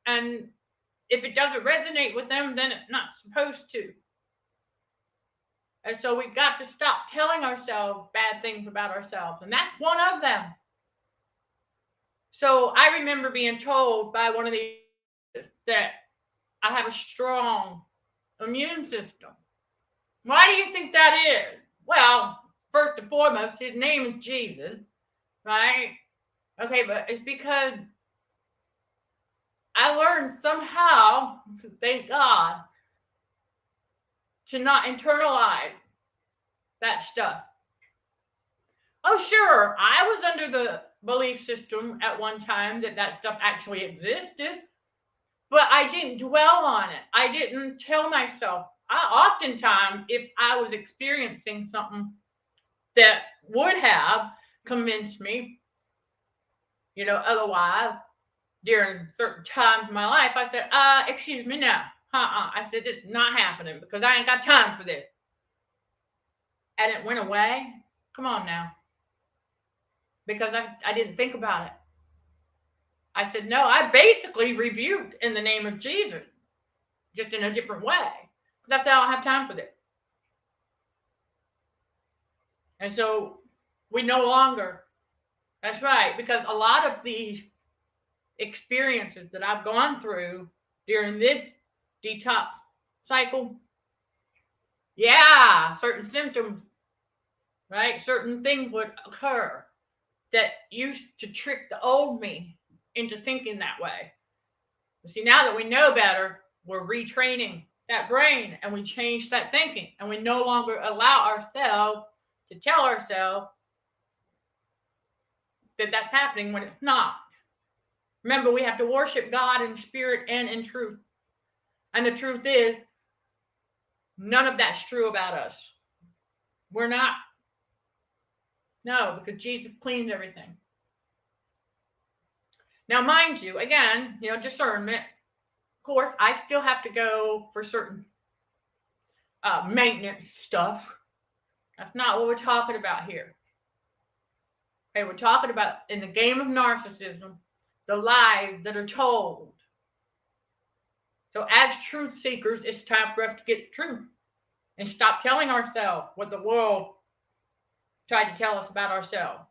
And if it doesn't resonate with them, then it's not supposed to. And so we've got to stop telling ourselves bad things about ourselves. And that's one of them. So I remember being told by one of these that I have a strong immune system. Why do you think that is? Well, first and foremost, his name is Jesus, right? Okay, but it's because I learned somehow, thank God, to not internalize that stuff. Oh, sure, I was under the belief system at one time that stuff actually existed, but I didn't dwell on it. I didn't tell myself. Oftentimes, if I was experiencing something that would have convinced me, you know, otherwise, during certain times in my life, I said, excuse me now. I said, it's not happening because I ain't got time for this. And it went away. Come on now. Because I didn't think about it. I said, no, I basically rebuked in the name of Jesus, just in a different way. Because I said, I don't have time for this. And so we no longer, that's right, because a lot of these experiences that I've gone through during this detox cycle, yeah, certain symptoms, right? Certain things would occur that used to trick the old me into thinking that way, But see, now that we know better, we're retraining that brain and we change that thinking. And we no longer allow ourselves to tell ourselves that that's happening when it's not. Remember, we have to worship God in spirit and in truth. And the truth is, none of that's true about us. We're not. No, because Jesus cleaned everything. Now, mind you, again, discernment. Of course, I still have to go for certain maintenance stuff. That's not what we're talking about here. Okay, we're talking about in the game of narcissism, the lies that are told. So as truth seekers, it's time for us to get the truth and stop telling ourselves what the world tried to tell us about ourselves.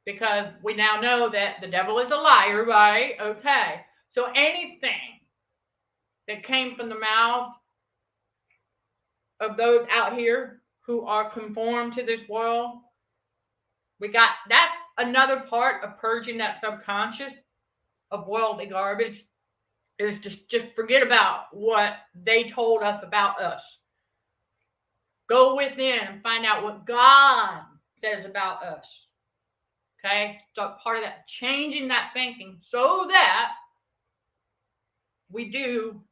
Because we now know that the devil is a liar, right? Okay. So anything that came from the mouth of those out here who are conformed to this world, that's another part of purging that subconscious of worldly garbage, is just forget about what they told us about us. Go within and find out what God says about us. Okay? So part of that, changing that thinking so that we do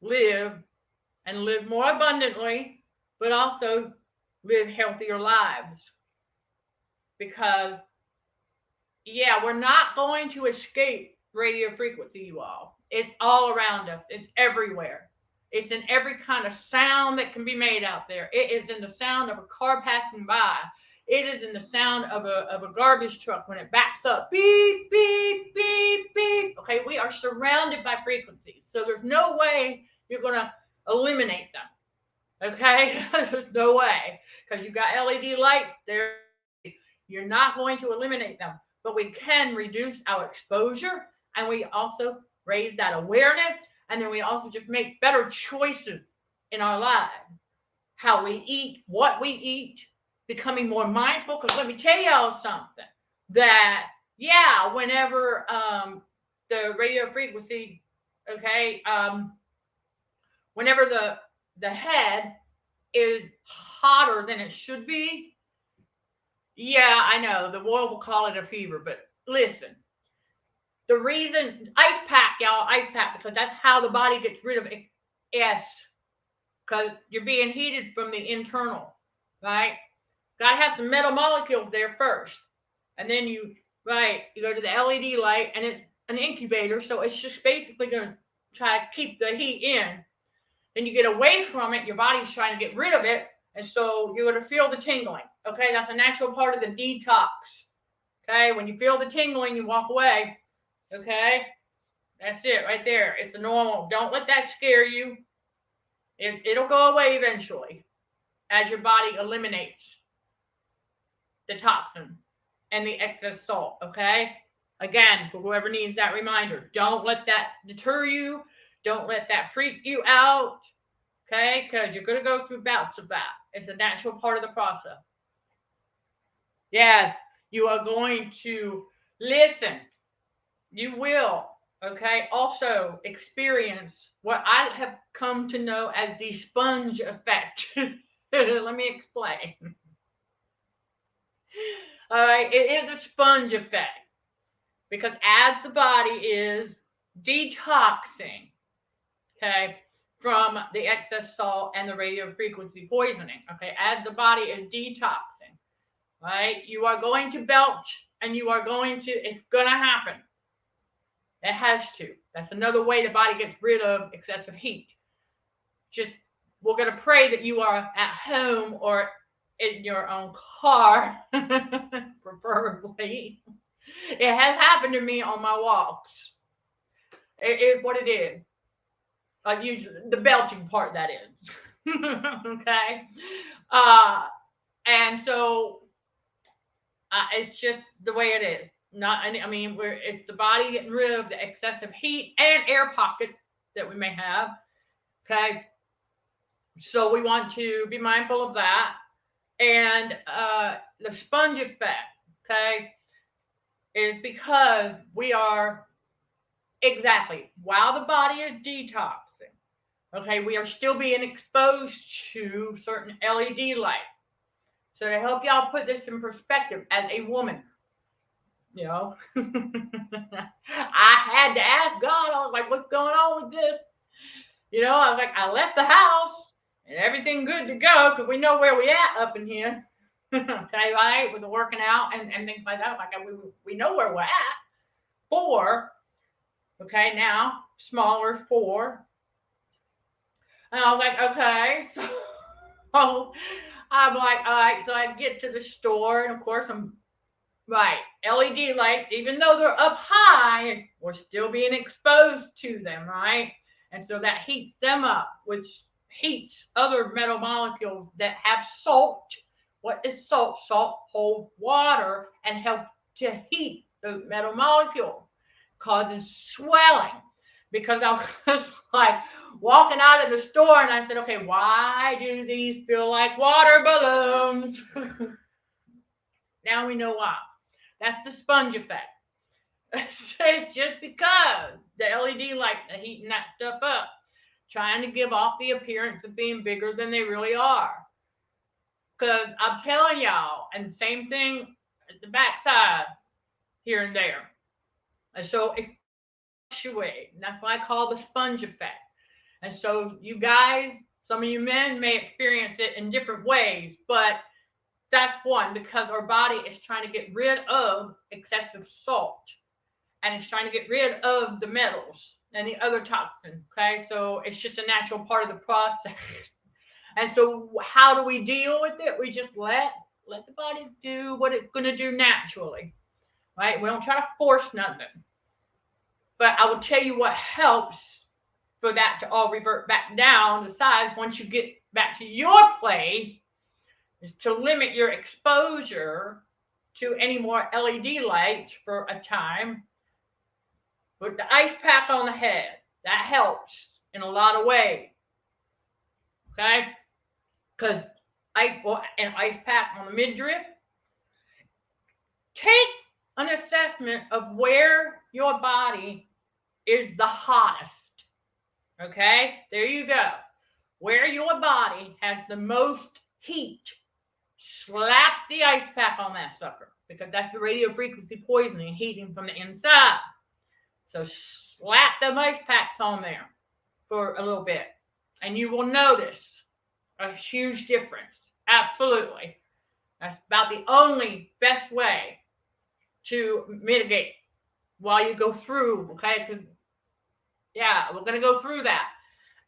live and live more abundantly, but also live healthier lives. Because, we're not going to escape radio frequency, you all. It's all around us. It's everywhere. It's in every kind of sound that can be made out there. It is in the sound of a car passing by. It is in the sound of a garbage truck when it backs up. Beep, beep, beep, beep. Okay, we are surrounded by frequencies. So there's no way you're going to eliminate them. Okay? There's no way. Because you got LED light there. You're not going to eliminate them. But we can reduce our exposure. And we also raise that awareness. And then we also just make better choices in our lives. How we eat, what we eat. Becoming more mindful, because let me tell y'all something, that whenever the radio frequency, whenever the head is hotter than it should be, I know the world will call it a fever, but listen, the reason ice pack, because that's how the body gets rid of S, because you're being heated from the internal, right? Got to have some metal molecules there first. And then you go to the LED light, and it's an incubator. So it's just basically going to try to keep the heat in. Then you get away from it. Your body's trying to get rid of it. And so you're going to feel the tingling. Okay, that's a natural part of the detox. Okay, when you feel the tingling, you walk away. Okay, that's it right there. It's the normal. Don't let that scare you. It'll go away eventually as your body eliminates the toxin and the excess salt, okay? Again, for whoever needs that reminder, don't let that deter you. Don't let that freak you out, okay? Because you're going to go through bouts of that. It's a natural part of the process. Yes, you are going to listen. You will, okay? Also experience what I have come to know as the sponge effect. Let me explain. All right, it is a sponge effect because as the body is detoxing, okay, from the excess salt and the radio frequency poisoning, okay, as the body is detoxing, right, you are going to belch and it's going to happen. It has to. That's another way the body gets rid of excessive heat. We're going to pray that you are at home or in your own car, preferably. It has happened to me on my walks. It is what it is. Usually the belching part, that is. Okay. And so it's just the way it is. It's the body getting rid of the excessive heat and air pockets that we may have. Okay. So we want to be mindful of that. And the sponge effect, okay, is because we are Exactly. While the body is detoxing, okay, we are still being exposed to certain LED light. So to help y'all put this in perspective as a woman, I had to ask God. I was like, what's going on with this? I was like, I left the house and everything good to go because we know where we at up in here. Okay, right? With the working out and things like that. Like we know where we're at. 4. Okay, now smaller 4. And I was like, okay, so I'm like, all right, so I get to the store, and of course I'm right. LED lights, even though they're up high, we're still being exposed to them, right? And so that heats them up, which heats other metal molecules that have salt. What is salt? Salt holds water and helps to heat the metal molecule, causes swelling. Because I was like walking out of the store and I said, okay, why do these feel like water balloons? Now we know why. That's the sponge effect. It's just because the LED light are heating that stuff up, trying to give off the appearance of being bigger than they really are. Because I'm telling y'all, and the same thing at the backside here and there. And so it fluctuates. And that's what I call the sponge effect. And so you guys, some of you men may experience it in different ways, but that's one, because our body is trying to get rid of excessive salt. And it's trying to get rid of the metals and the other toxins. Okay, so it's just a natural part of the process. And so how do we deal with it? We just let the body do what it's going to do naturally, right? We don't try to force nothing. But I will tell you what helps for that to all revert back down to size once you get back to your place is to limit your exposure to any more LED lights for a time. Put the ice pack on the head. That helps in a lot of ways. Okay? Because an ice pack on the midriff. Take an assessment of where your body is the hottest. Okay? There you go. Where your body has the most heat. Slap the ice pack on that sucker. Because that's the radio frequency poisoning, heating from the inside. So slap them ice packs on there for a little bit. And you will notice a huge difference. Absolutely. That's about the only best way to mitigate while you go through. Okay? Yeah, we're going to go through that.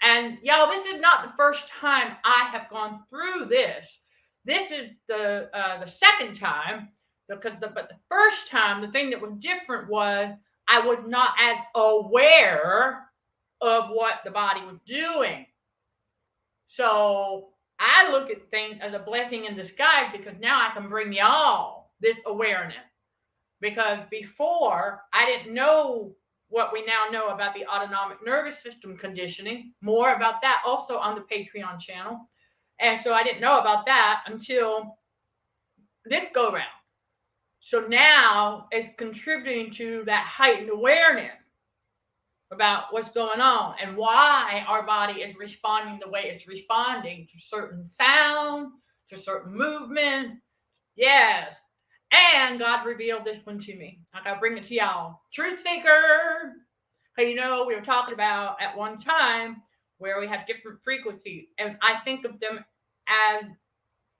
And y'all, this is not the first time I have gone through this. This is the second time. But the first time, the thing that was different was I was not as aware of what the body was doing. So I look at things as a blessing in disguise because now I can bring y'all this awareness. Because before, I didn't know what we now know about the autonomic nervous system conditioning. More about that also on the Patreon channel. And so I didn't know about that until this go round. So now it's contributing to that heightened awareness about what's going on and why our body is responding the way it's responding to certain sound, to certain movement. Yes. And God revealed this one to me. I gotta bring it to y'all. Truth seeker. Hey, we were talking about at one time where we have different frequencies. And I think of them as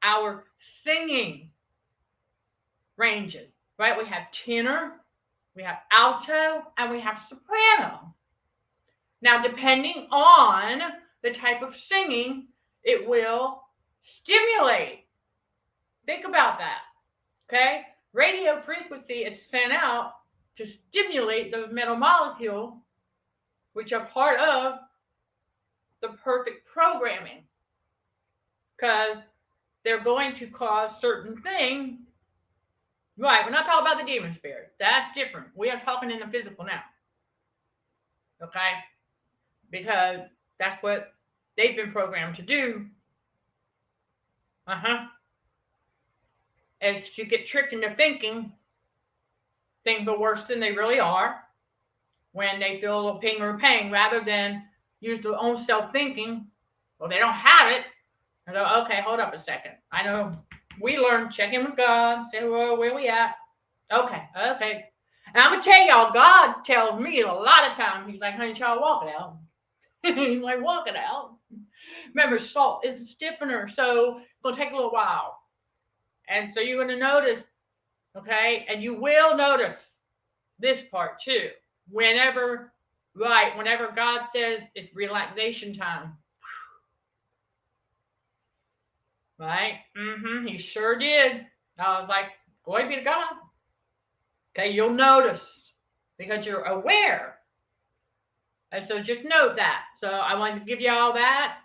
our singing ranges, right? We have tenor, we have alto, and we have soprano. Now, depending on the type of singing, it will stimulate. Think about that, okay? Radio frequency is sent out to stimulate those metal molecules, which are part of the perfect programming, because they're going to cause certain things. Right, we're not talking about the demon spirit. That's different. We are talking in the physical now. Okay? Because that's what they've been programmed to do. Is to get tricked into thinking things are worse than they really are. when they feel a little ping or pang, rather than use their own self-thinking. Well, they don't have it. I go, okay, hold up a second. I know we learn, check in with God, say, well, where we at? Okay. And I'm going to tell y'all, God tells me a lot of times, he's like, honey, child, walk it out. He's like, walk it out. Remember, salt is a stiffener, so it's going to take a little while. And so you're going to notice, okay, and you will notice this part too. Whenever God says it's relaxation time. Right? He sure did. I was like, glory be to God. Okay, you'll notice because you're aware. And so just note that. So I wanted to give you all that.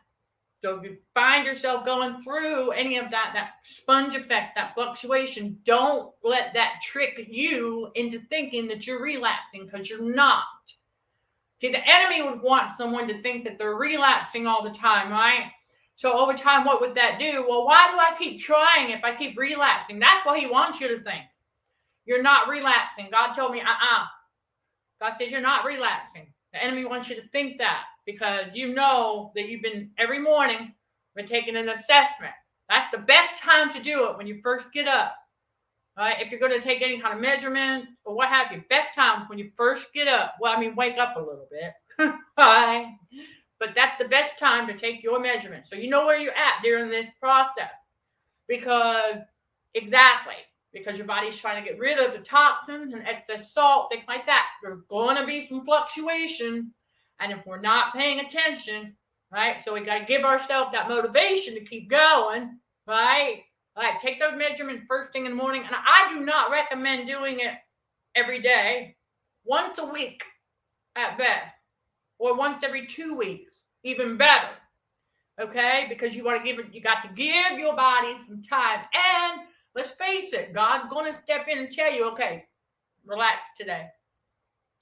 So if you find yourself going through any of that sponge effect, that fluctuation, don't let that trick you into thinking that you're relapsing, because you're not. See, the enemy would want someone to think that they're relapsing all the time, right? So over time, what would that do? Well, why do I keep trying if I keep relapsing? That's what he wants you to think. You're not relapsing. God told me, God says you're not relapsing. The enemy wants you to think that, because you know that you've been every morning been taking an assessment. That's the best time to do it, when you first get up. Right? If you're going to take any kind of measurement or what have you, best time when you first get up. Well, I mean, wake up a little bit. Right? But that's the best time to take your measurement, so you know where you're at during this process. Because your body's trying to get rid of the toxins and excess salt, things like that. There's going to be some fluctuation. And if we're not paying attention, right? So we got to give ourselves that motivation to keep going, right? Like, take those measurements first thing in the morning. And I do not recommend doing it every day. Once a week at best. Or once every 2 weeks. Even better. Okay? Because you got to give your body some time. And let's face it, God's going to step in and tell you, okay, relax today.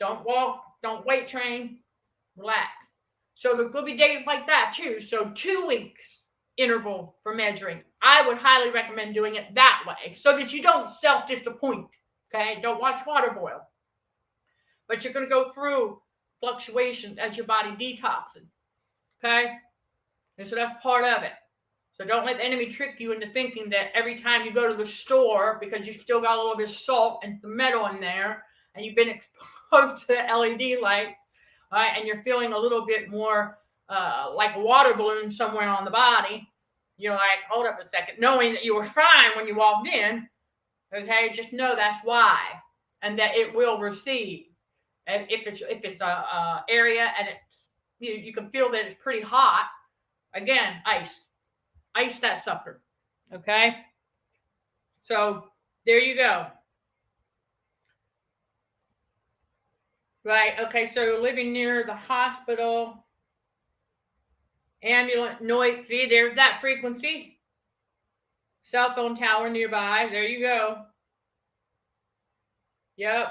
Don't walk, don't weight train, relax. So there could be days like that too. So 2 weeks interval for measuring. I would highly recommend doing it that way, so that you don't self-disappoint. Okay? Don't watch water boil. But you're going to go through fluctuations as your body detoxes. Okay? And so that's part of it. So don't let the enemy trick you into thinking that every time you go to the store, because you still got a little bit of salt and some metal in there, and you've been exposed to the LED light, right, and you're feeling a little bit more like a water balloon somewhere on the body, you're like, hold up a second, knowing that you were fine when you walked in. Okay, just know that's why, and that it will recede. And if it's a area and it's you can feel that it's pretty hot, again, ice that sucker. Okay, so there you go. Right, okay, so living near the hospital, ambulance noise, see, there's that frequency. Cell phone tower nearby, there you go. Yep.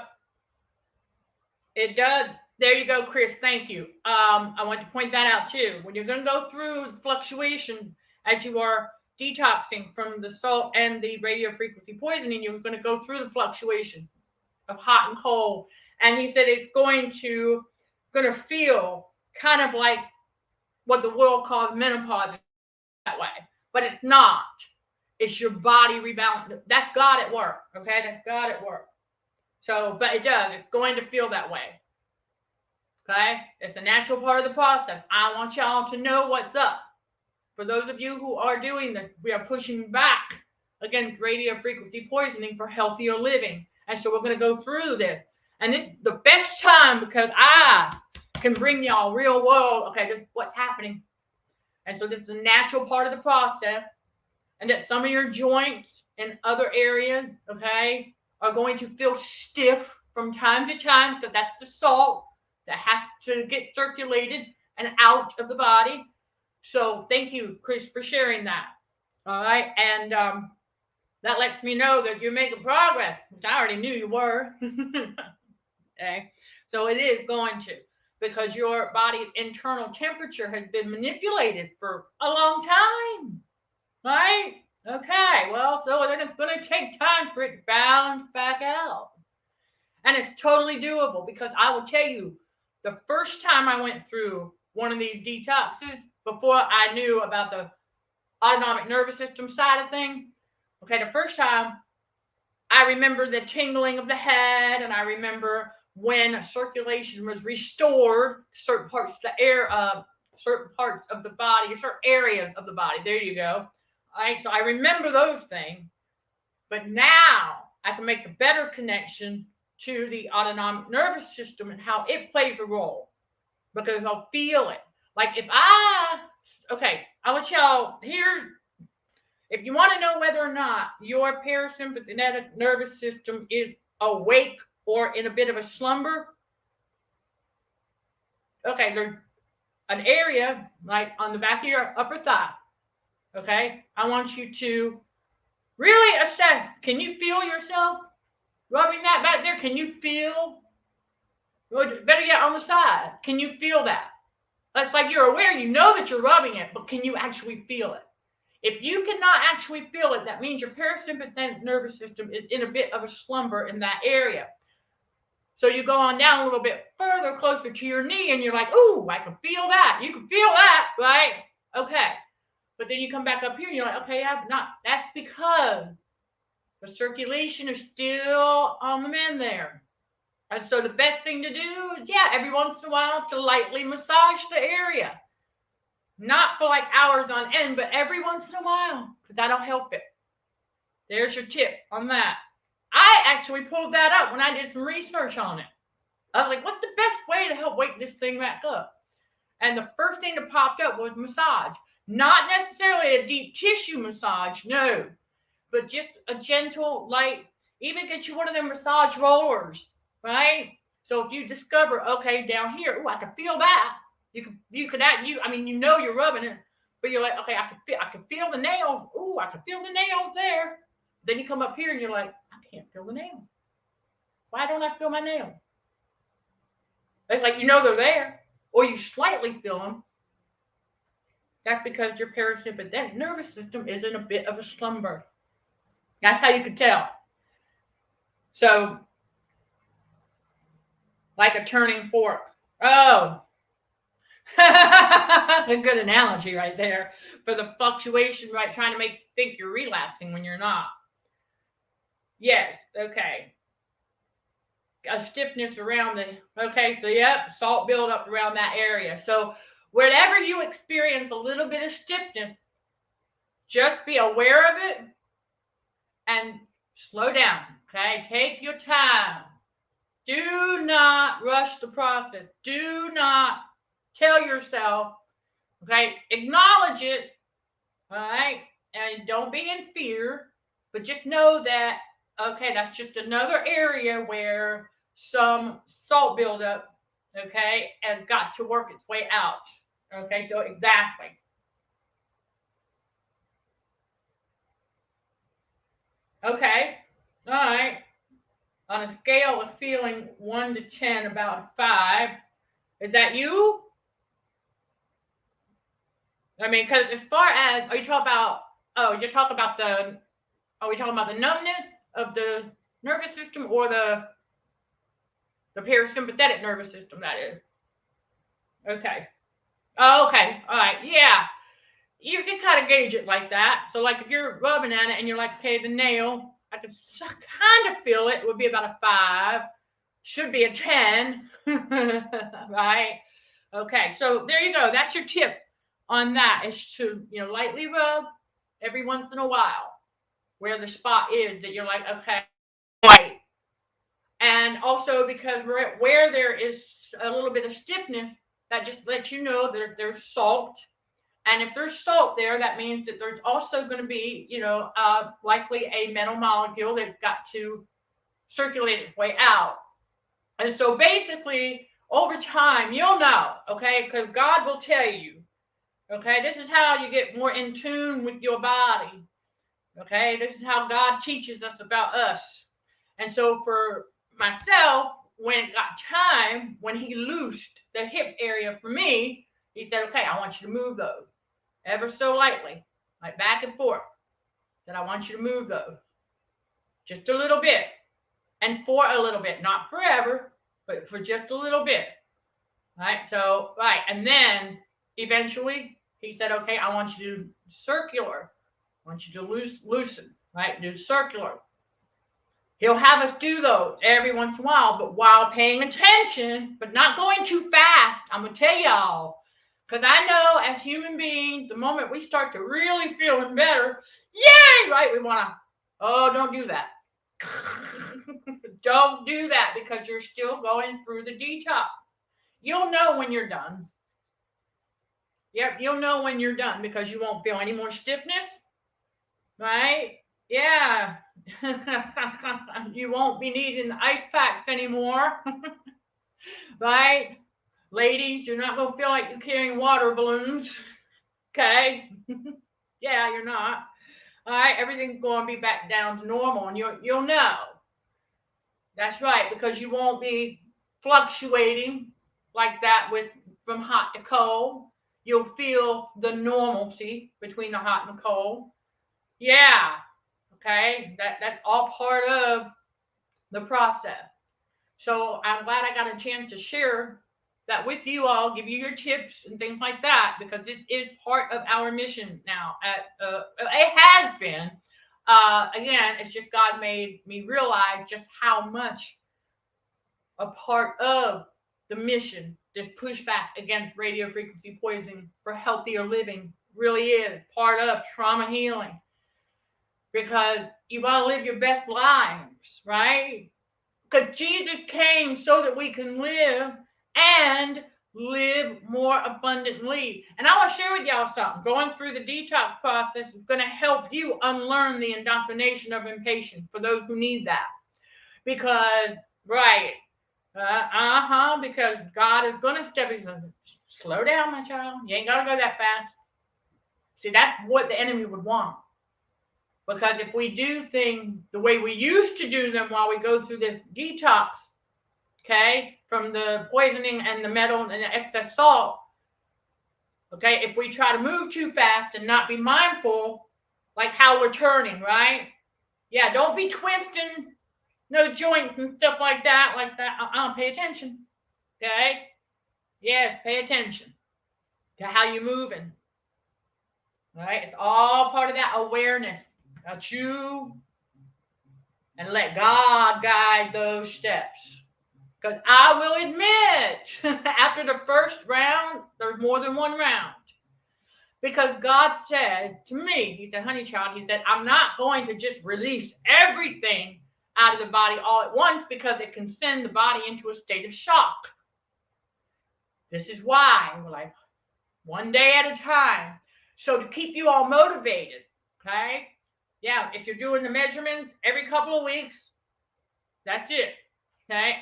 It does. There you go, Chris, thank you. I want to point that out too. When you're going to go through the fluctuation as you are detoxing from the salt and the radio frequency poisoning, you're going to go through the fluctuation of hot and cold. And he said it's going to feel kind of like what the world calls menopause that way. But it's not. It's your body rebounding. That's God at work. Okay? That's God at work. So, but it does. It's going to feel that way. Okay? It's a natural part of the process. I want y'all to know what's up. For those of you who are doing this, we are pushing back against radio frequency poisoning for healthier living. And so we're going to go through this. And this is the best time, because I can bring y'all real world, okay, this is what's happening. And so this is a natural part of the process. And that some of your joints and other areas, okay, are going to feel stiff from time to time, because that's the salt that has to get circulated and out of the body. So thank you, Chris, for sharing that. All right. And that lets me know that you're making progress, which I already knew you were. Okay. So it is going to, because your body's internal temperature has been manipulated for a long time. Right? Okay. Well, so it's going to take time for it to balance back out. And it's totally doable, because I will tell you, The first time I went through one of these detoxes, before I knew about the autonomic nervous system side of things, okay, the first time, I remember the tingling of the head, and I remember when circulation was restored, certain parts of the air, certain parts of the body, certain areas of the body. There you go. All right, so I remember those things, but now I can make a better connection to the autonomic nervous system and how it plays a role, because I'll feel it. Like if I'll let y'all, here's, if you want to know whether or not your parasympathetic nervous system is awake or in a bit of a slumber, okay, there's an area like on the back of your upper thigh. Okay, I want you to really assess. Can you feel yourself rubbing that back there? Can you feel? Better yet, on the side, can you feel that? That's like you're aware, you know that you're rubbing it, but can you actually feel it? If you cannot actually feel it, that means your parasympathetic nervous system is in a bit of a slumber in that area. So you go on down a little bit further, closer to your knee, and you're like, ooh, I can feel that. You can feel that, right? Okay. But then you come back up here and you're like, okay, that's because the circulation is still on the mend there. And so the best thing to do is, every once in a while to lightly massage the area. Not for like hours on end, but every once in a while, because that'll help it. There's your tip on that. I actually pulled that up when I did some research on it. I was like, what's the best way to help wake this thing back up? And the first thing that popped up was massage. Not necessarily a deep tissue massage, no. But just a gentle, light, even get you one of them massage rollers, right? So if you discover, okay, down here, I can feel that. You know you're rubbing it, but you're like, okay, I can feel the nails. I can feel the nails there. Then you come up here and you're like, I can't feel the nail. Why don't I feel my nail? It's like, they're there, or you slightly feel them. That's because your parasympathetic nervous system is in a bit of a slumber. That's how you can tell. So, like a turning fork. Oh, that's a good analogy right there for the fluctuation, right? Trying to think you're relaxing when you're not. Yes, okay. A stiffness around salt buildup around that area. So whenever you experience a little bit of stiffness, just be aware of it and slow down, okay? Take your time. Do not rush the process. Do not tell yourself, okay? Acknowledge it, all right? And don't be in fear, but just know that, okay, that's just another area where some salt buildup, okay, has got to work its way out. Okay, so exactly. Okay, all right. On a scale of feeling 1 to 10, about 5, is that you? I mean, because as far as, are we talking about the numbness of the nervous system, or the parasympathetic nervous system, that is? Okay. Oh, okay. All right. Yeah. You can kind of gauge it like that. So like if you're rubbing at it and you're like, okay, the nail, I can kind of feel it. It would be about a 5. Should be a 10. Right? Okay. So there you go. That's your tip on that, is to, lightly rub every once in a while where the spot is that you're like, okay, right. And also because where there is a little bit of stiffness, that just lets you know that there's salt. And if there's salt there, that means that there's also going to be, likely a metal molecule that's got to circulate its way out. And so basically, over time, you'll know, okay, because God will tell you, okay, this is how you get more in tune with your body. Okay, this is how God teaches us about us. And so for myself, when it got time, when he loosed the hip area for me, he said, okay, I want you to move those ever so lightly, like back and forth. He said, I want you to move those just a little bit, and for a little bit, not forever, but for just a little bit. Right? So, right. And then eventually he said, okay, I want you to do circular. I want you to loosen, right? Do circular. He'll have us do those every once in a while, but while paying attention, but not going too fast. I'm going to tell y'all, because I know as human beings, the moment we start to really feeling better, yay, right? We want to, oh, don't do that. Don't do that because you're still going through the detox. You'll know when you're done. Yep, you'll know when you're done because you won't feel any more stiffness, right? Yeah. You won't be needing the ice packs anymore, right? Ladies, you're not going to feel like you're carrying water balloons, okay? Yeah, you're not. All right, everything's going to be back down to normal, and you'll know. That's right, because you won't be fluctuating like that from hot to cold. You'll feel the normalcy between the hot and the cold. Yeah, okay, that's all part of the process. So I'm glad I got a chance to share that with you all, give you your tips and things like that, because this is part of our mission now. It has been. Again, it's just God made me realize just how much a part of the mission, this pushback against radio frequency poisoning for healthier living, really is part of trauma healing. Because you want to live your best lives, right? Because Jesus came so that we can live and live more abundantly. And I want to share with y'all something. Going through the detox process is going to help you unlearn the indoctrination of impatience for those who need that. Because, right, because God is going to step in and slow down, my child. You ain't got to go that fast. See, that's what the enemy would want. Because if we do things the way we used to do them while we go through this detox, okay, from the poisoning and the metal and the excess salt, okay, if we try to move too fast and not be mindful, like how we're turning, right? Yeah, don't be twisting no joints and stuff like that. Pay attention, okay? Yes, pay attention to how you're moving, all right? It's all part of that awareness. About you, and let God guide those steps. Because I will admit, after the first round, there's more than one round. Because God said to me, he said, honey child, he said, I'm not going to just release everything out of the body all at once because it can send the body into a state of shock. This is why we're like, one day at a time. So to keep you all motivated, okay? Yeah, if you're doing the measurements every couple of weeks, that's it, okay?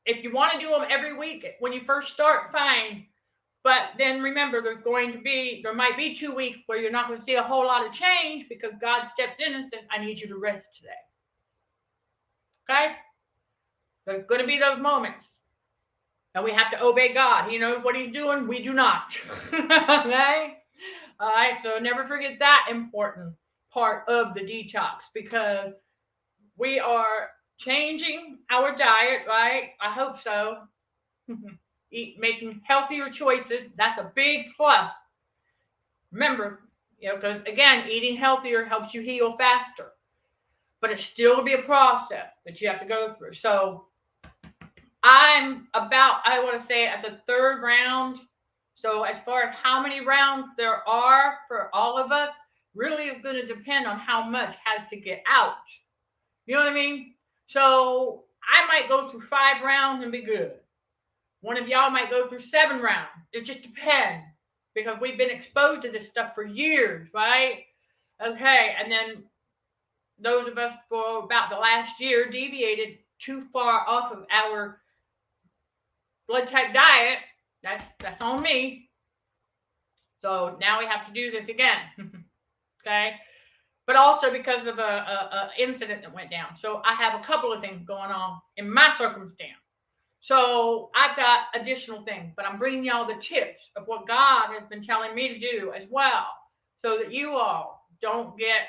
If you want to do them every week, when you first start, fine. But then remember, there might be 2 weeks where you're not going to see a whole lot of change because God steps in and says, I need you to rest today. Okay? There's going to be those moments. And we have to obey God. He knows what he's doing. We do not. Okay? All right, so never forget that important part of the detox, because we are changing our diet, right? I hope so. Making healthier choices. That's a big plus. Remember, because again, eating healthier helps you heal faster, but it's still to be a process that you have to go through. So I'm about, I want to say, at the third round. So as far as how many rounds there are for all of us, really is going to depend on how much has to get out. You know what I mean? So I might go through 5 rounds and be good. One of y'all might go through 7 rounds. It just depends, because we've been exposed to this stuff for years, right? Okay, and then those of us for about the last year deviated too far off of our blood type diet. That's on me. So now we have to do this again. Okay? But also because of a incident that went down. So I have a couple of things going on in my circumstance. So I've got additional things, but I'm bringing y'all the tips of what God has been telling me to do as well, so that you all don't get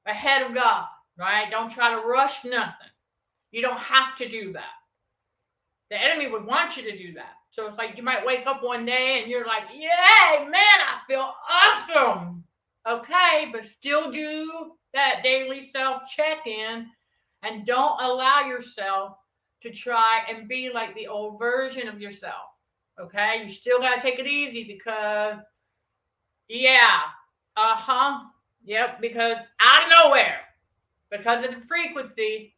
ahead of God, right? Don't try to rush nothing. You don't have to do that. The enemy would want you to do that. So it's like you might wake up one day and you're like, yay, man, I feel awesome. Okay, but still do that daily self check-in and don't allow yourself to try and be like the old version of yourself. Okay, you still got to take it easy because, yeah, yep, because out of nowhere, because of the frequency,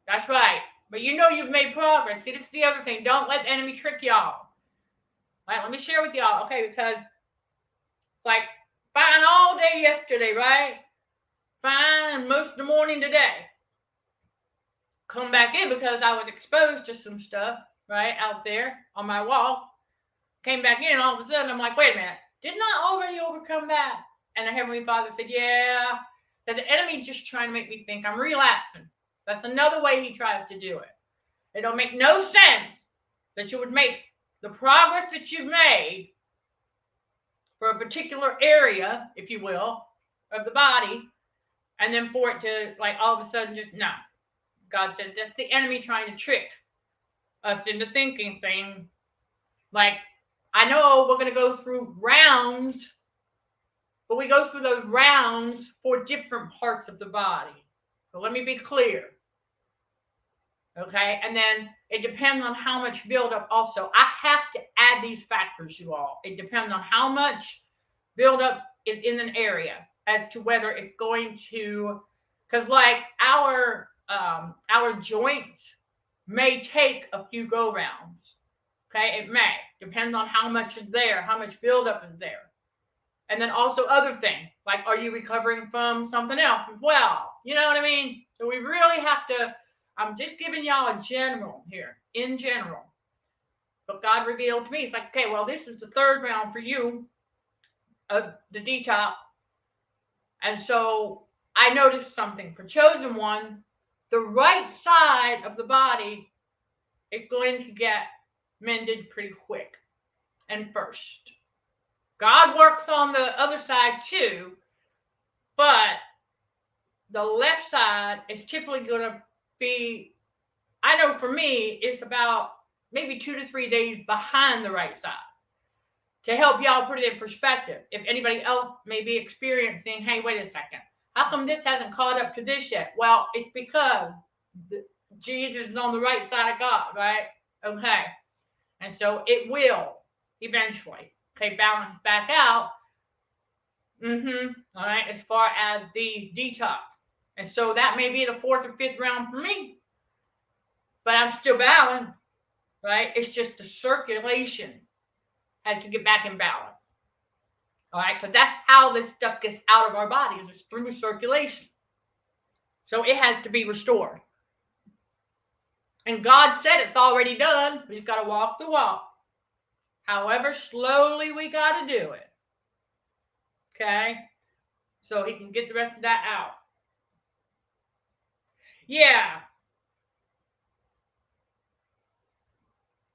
that's right. But you know you've made progress. See, this is the other thing. Don't let the enemy trick y'all. All right, let me share with y'all, okay, because like fine all day yesterday, right? Fine most of the morning today. Come back in because I was exposed to some stuff, right, out there on my wall. Came back in, all of a sudden I'm like, wait a minute, didn't I already overcome that? And the Heavenly Father said, yeah. That the enemy's just trying to make me think I'm relapsing. That's another way he tries to do it. It don't make no sense that you would make the progress that you've made for a particular area, if you will, of the body, and then for it to like all of a sudden just no. God said that's the enemy trying to trick us into thinking things like, I know we're going to go through rounds, but we go through those rounds for different parts of the body. So let me be clear. Okay, and then it depends on how much buildup also. I have to add these factors, you all. It depends on how much buildup is in an area as to whether it's going to, because like our joints may take a few go rounds. Okay, it may. Depends on how much is there, how much buildup is there. And then also other things, like are you recovering from something else as well? You know what I mean? So we really have to, I'm just giving y'all a general here, in general. But God revealed to me, it's like, okay, well, this is the third round for you of the detox. And so I noticed something. For chosen one, the right side of the body is going to get mended pretty quick and first. God works on the other side too, but the left side is typically going to be, I know for me, it's about maybe 2 to 3 days behind the right side. To help y'all put it in perspective, if anybody else may be experiencing, hey, wait a second, how come this hasn't caught up to this yet? Well, it's because Jesus is on the right side of God, right? Okay. And so it will eventually, okay, balance back out. All right, as far as the detox. And so that may be the 4th or 5th round for me. But I'm still balanced, right? It's just the circulation has to get back in balance. All right, because that's how this stuff gets out of our bodies, is through circulation. So it has to be restored. And God said it's already done. We just got to walk the walk. However slowly we got to do it. Okay? So he can get the rest of that out. Yeah.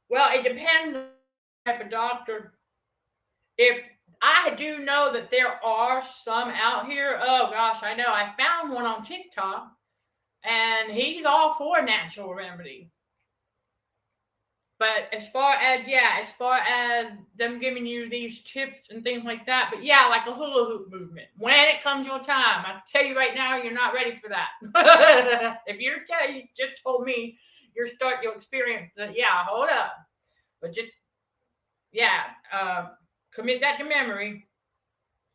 Well, it depends on the type of doctor. If I do know that there are some out here, oh gosh, I know. I found one on TikTok, and he's all for natural remedy. But as far as them giving you these tips and things like that, but yeah, like a hula hoop movement. When it comes your time, I tell you right now, you're not ready for that. If you just told me you're starting to experience that, yeah, hold up. But just, commit that to memory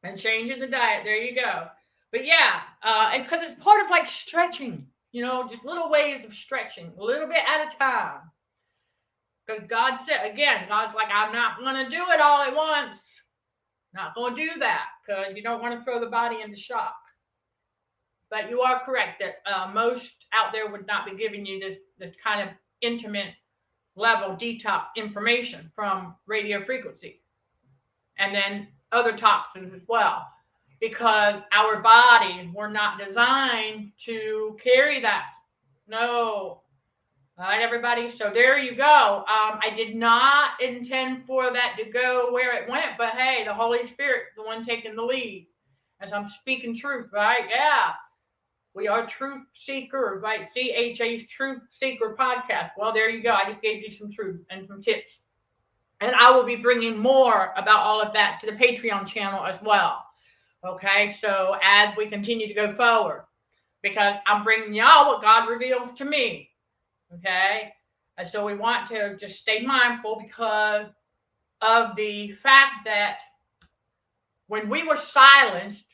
and changing the diet. There you go. But yeah, and because it's part of like stretching, just little ways of stretching, a little bit at a time. Because God said, again, God's like, I'm not going to do it all at once. Not going to do that because you don't want to throw the body into shock. But you are correct that most out there would not be giving you this kind of intimate level detox information from radio frequency. And then other toxins as well. Because our bodies were not designed to carry that. No. All right, everybody. So there you go. I did not intend for that to go where it went, but hey, the Holy Spirit, the one taking the lead, as I'm speaking truth, right? Yeah. We are Truth Seeker, right? CHA's Truth Seeker podcast. Well, there you go. I just gave you some truth and some tips. And I will be bringing more about all of that to the Patreon channel as well. Okay, so as we continue to go forward, because I'm bringing y'all what God reveals to me. Okay, and so we want to just stay mindful because of the fact that when we were silenced,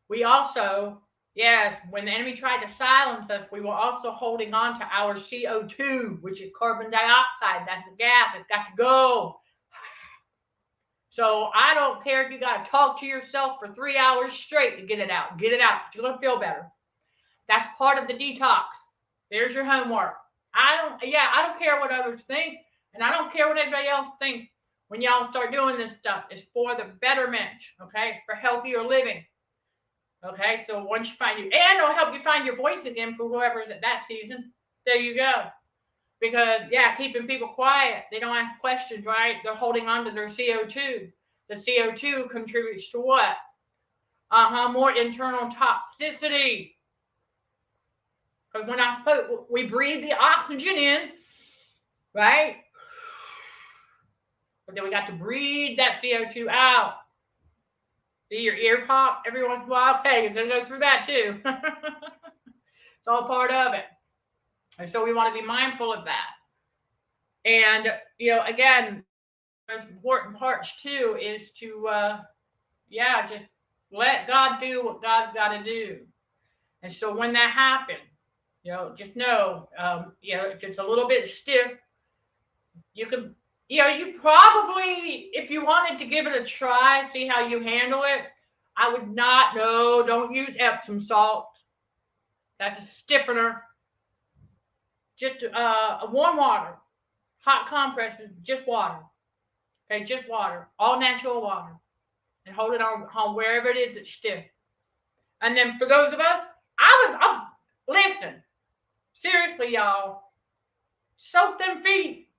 we also, yes, when the enemy tried to silence us, we were also holding on to our CO2, which is carbon dioxide. That's the gas. It's got to go. So I don't care if you got to talk to yourself for 3 hours straight to get it out. Get it out. You're going to feel better. That's part of the detox. There's your homework. I don't care what others think, and I don't care what anybody else thinks. When y'all start doing this stuff, it's for the betterment, okay? It's for healthier living, okay? So once you find and it'll help you find your voice again for whoever's at that season. There you go. Because, keeping people quiet, they don't ask questions, right? They're holding on to their CO2. The CO2 contributes to what? More internal toxicity. Because when I spoke, we breathe the oxygen in, right? But then we got to breathe that CO2 out. See your ear pop every once in a while? Okay, you're going to go through that too. It's all part of it. And so we want to be mindful of that. And, again, there's important parts too is to, just let God do what God's got to do. And so when that happens, just know, if it's a little bit stiff, you can, you probably, if you wanted to give it a try, see how you handle it, I would don't use Epsom salt. That's a stiffener. Just warm water, hot compresses, just water. Okay, just water, all natural water. And hold it on wherever it is that's stiff. And then for those of us, I'll listen. Seriously, y'all, soak them feet.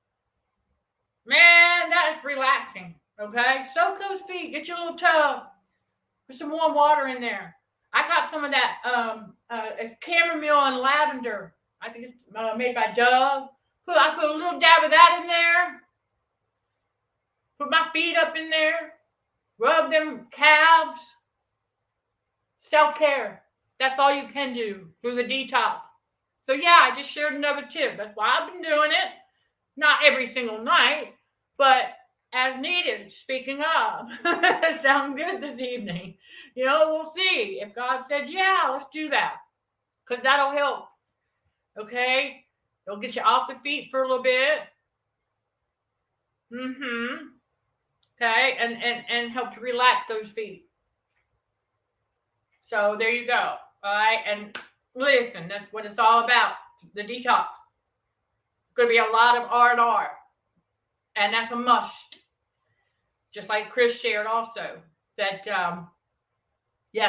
Man, that is relaxing, okay? Soak those feet. Get your little tub. Put some warm water in there. I got some of that chamomile and lavender. I think it's made by Dove. I put a little dab of that in there. Put my feet up in there. Rub them calves. Self-care. That's all you can do through the detox. So I just shared another tip. That's why I've been doing it. Not every single night, but as needed. Speaking of, sound good this evening. We'll see. If God said, let's do that. Because that'll help. Okay? It'll get you off the feet for a little bit. Okay? And help to relax those feet. So there you go. All right? And listen, that's what it's all about. The detox. Going to be a lot of R&R. And that's a must. Just like Chris shared also. That,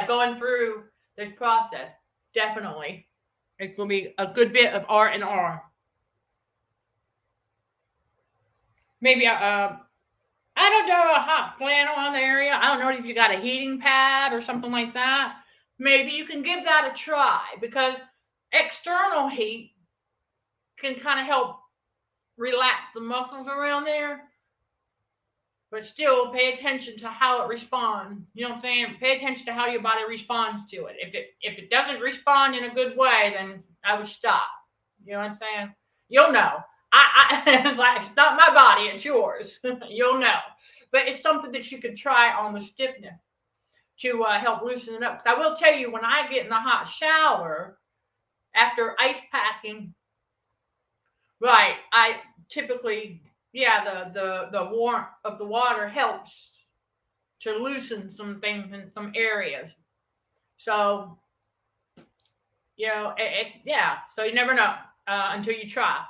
going through this process. Definitely. It's going to be a good bit of R&R. Maybe I don't know, a hot flannel on the area. I don't know if you got a heating pad or something like that. Maybe you can give that a try because external heat can kind of help relax the muscles around there. But still pay attention to how it responds. You know what I'm saying? Pay attention to how your body responds to it. If it doesn't respond in a good way, then I would stop. You know what I'm saying? You'll know. It's like, it's not my body, it's yours. You'll know. But it's something that you could try on the stiffness to help loosen it up. Because I will tell you, when I get in the hot shower after ice packing, right, I typically, the warmth of the water helps to loosen some things in some areas. So, so you never know until you try.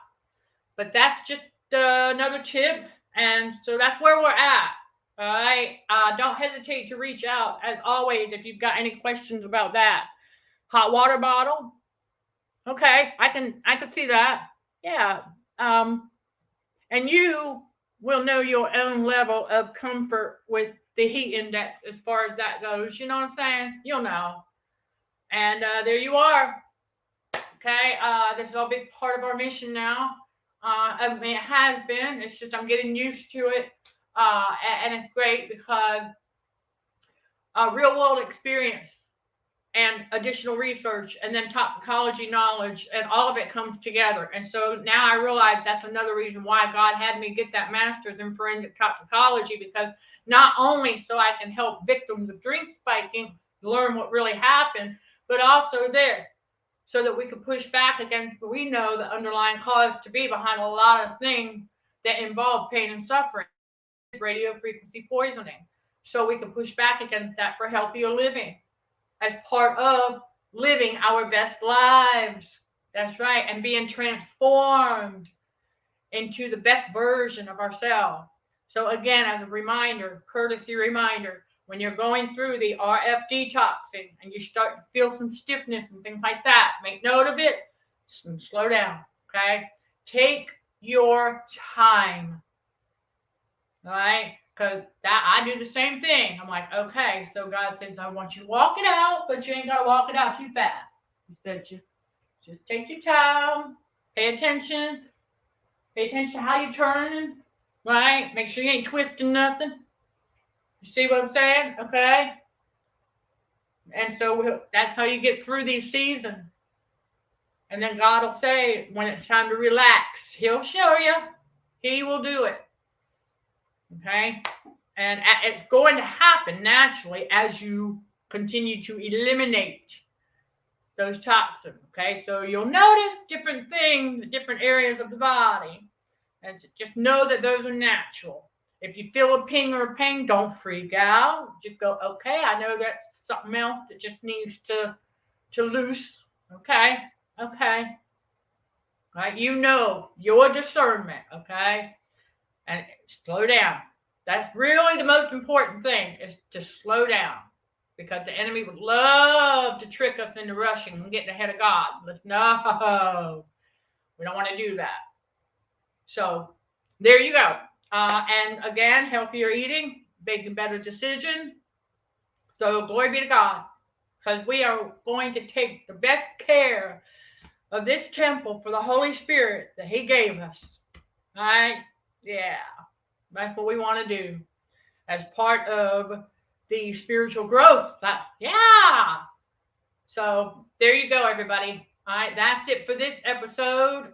But that's just another tip. And so that's where we're at. All right. Don't hesitate to reach out as always if you've got any questions about that. Hot water bottle. Okay, I can see that. Yeah. And you will know your own level of comfort with the heat index as far as that goes. You know what I'm saying? You'll know. And there you are. Okay, this is a big part of our mission now. I mean, it has been. It's just I'm getting used to it, and it's great because real world experience and additional research, and then toxicology knowledge, and all of it comes together. And so now I realize that's another reason why God had me get that master's in forensic toxicology, because not only so I can help victims of drink spiking learn what really happened, but also there so that we can push back against what we know the underlying cause to be behind a lot of things that involve pain and suffering, radio frequency poisoning. So we can push back against that for healthier living as part of living our best lives. That's right. And being transformed into the best version of ourselves. So again, as a reminder, courtesy reminder, when you're going through the RF detoxing and you start to feel some stiffness and things like that, make note of it, slow down, okay? Take your time, all right? Because I do the same thing. I'm like, okay, so God says, I want you to walk it out, but you ain't got to walk it out too fast. He said, just take your time, pay attention to how you're turning, right? Make sure you ain't twisting nothing. You see what I'm saying? Okay? And so that's how you get through these seasons. And then God will say, when it's time to relax, He'll show you. He will do it. Okay? And it's going to happen naturally as you continue to eliminate those toxins. Okay? So you'll notice different things, different areas of the body. And just know that those are natural. If you feel a ping or a pain, don't freak out. Just go, okay, I know that's something else that just needs to loose. Okay? Right? You know your discernment, okay? And slow down. That's really the most important thing, is to slow down. Because the enemy would love to trick us into rushing and getting ahead of God. But no, we don't want to do that. So there you go. And again, healthier eating, making better decisions. So glory be to God. Because we are going to take the best care of this temple for the Holy Spirit that He gave us. All right? Yeah. That's what we want to do as part of the spiritual growth. Yeah. So there you go, everybody. All right, that's it for this episode.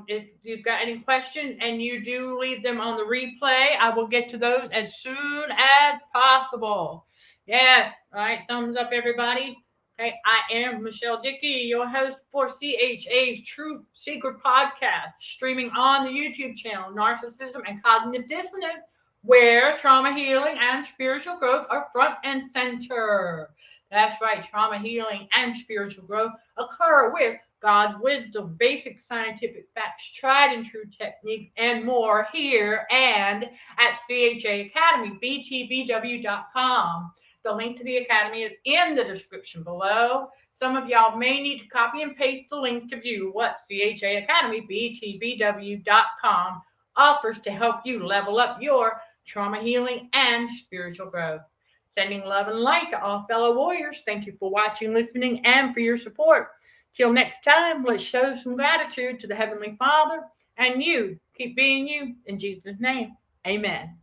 If you've got any questions and you do leave them on the replay, I will get to those as soon as possible. Yeah. All right. Thumbs up, everybody. Okay. I am Michelle Dickey, your host for CHA's Truth Secret Podcast, streaming on the YouTube channel, Narcissism and Cognitive Dissonance, where trauma healing and spiritual growth are front and center. That's right. Trauma healing and spiritual growth occur with God's wisdom, basic scientific facts, tried and true technique, and more here and at CHA Academy, BTBW.com. The link to the Academy is in the description below. Some of y'all may need to copy and paste the link to view what CHA Academy, BTBW.com offers to help you level up your trauma healing and spiritual growth. Sending love and light to all fellow warriors. Thank you for watching, listening, and for your support. Till next time, let's show some gratitude to the Heavenly Father, and you keep being you in Jesus' name. Amen.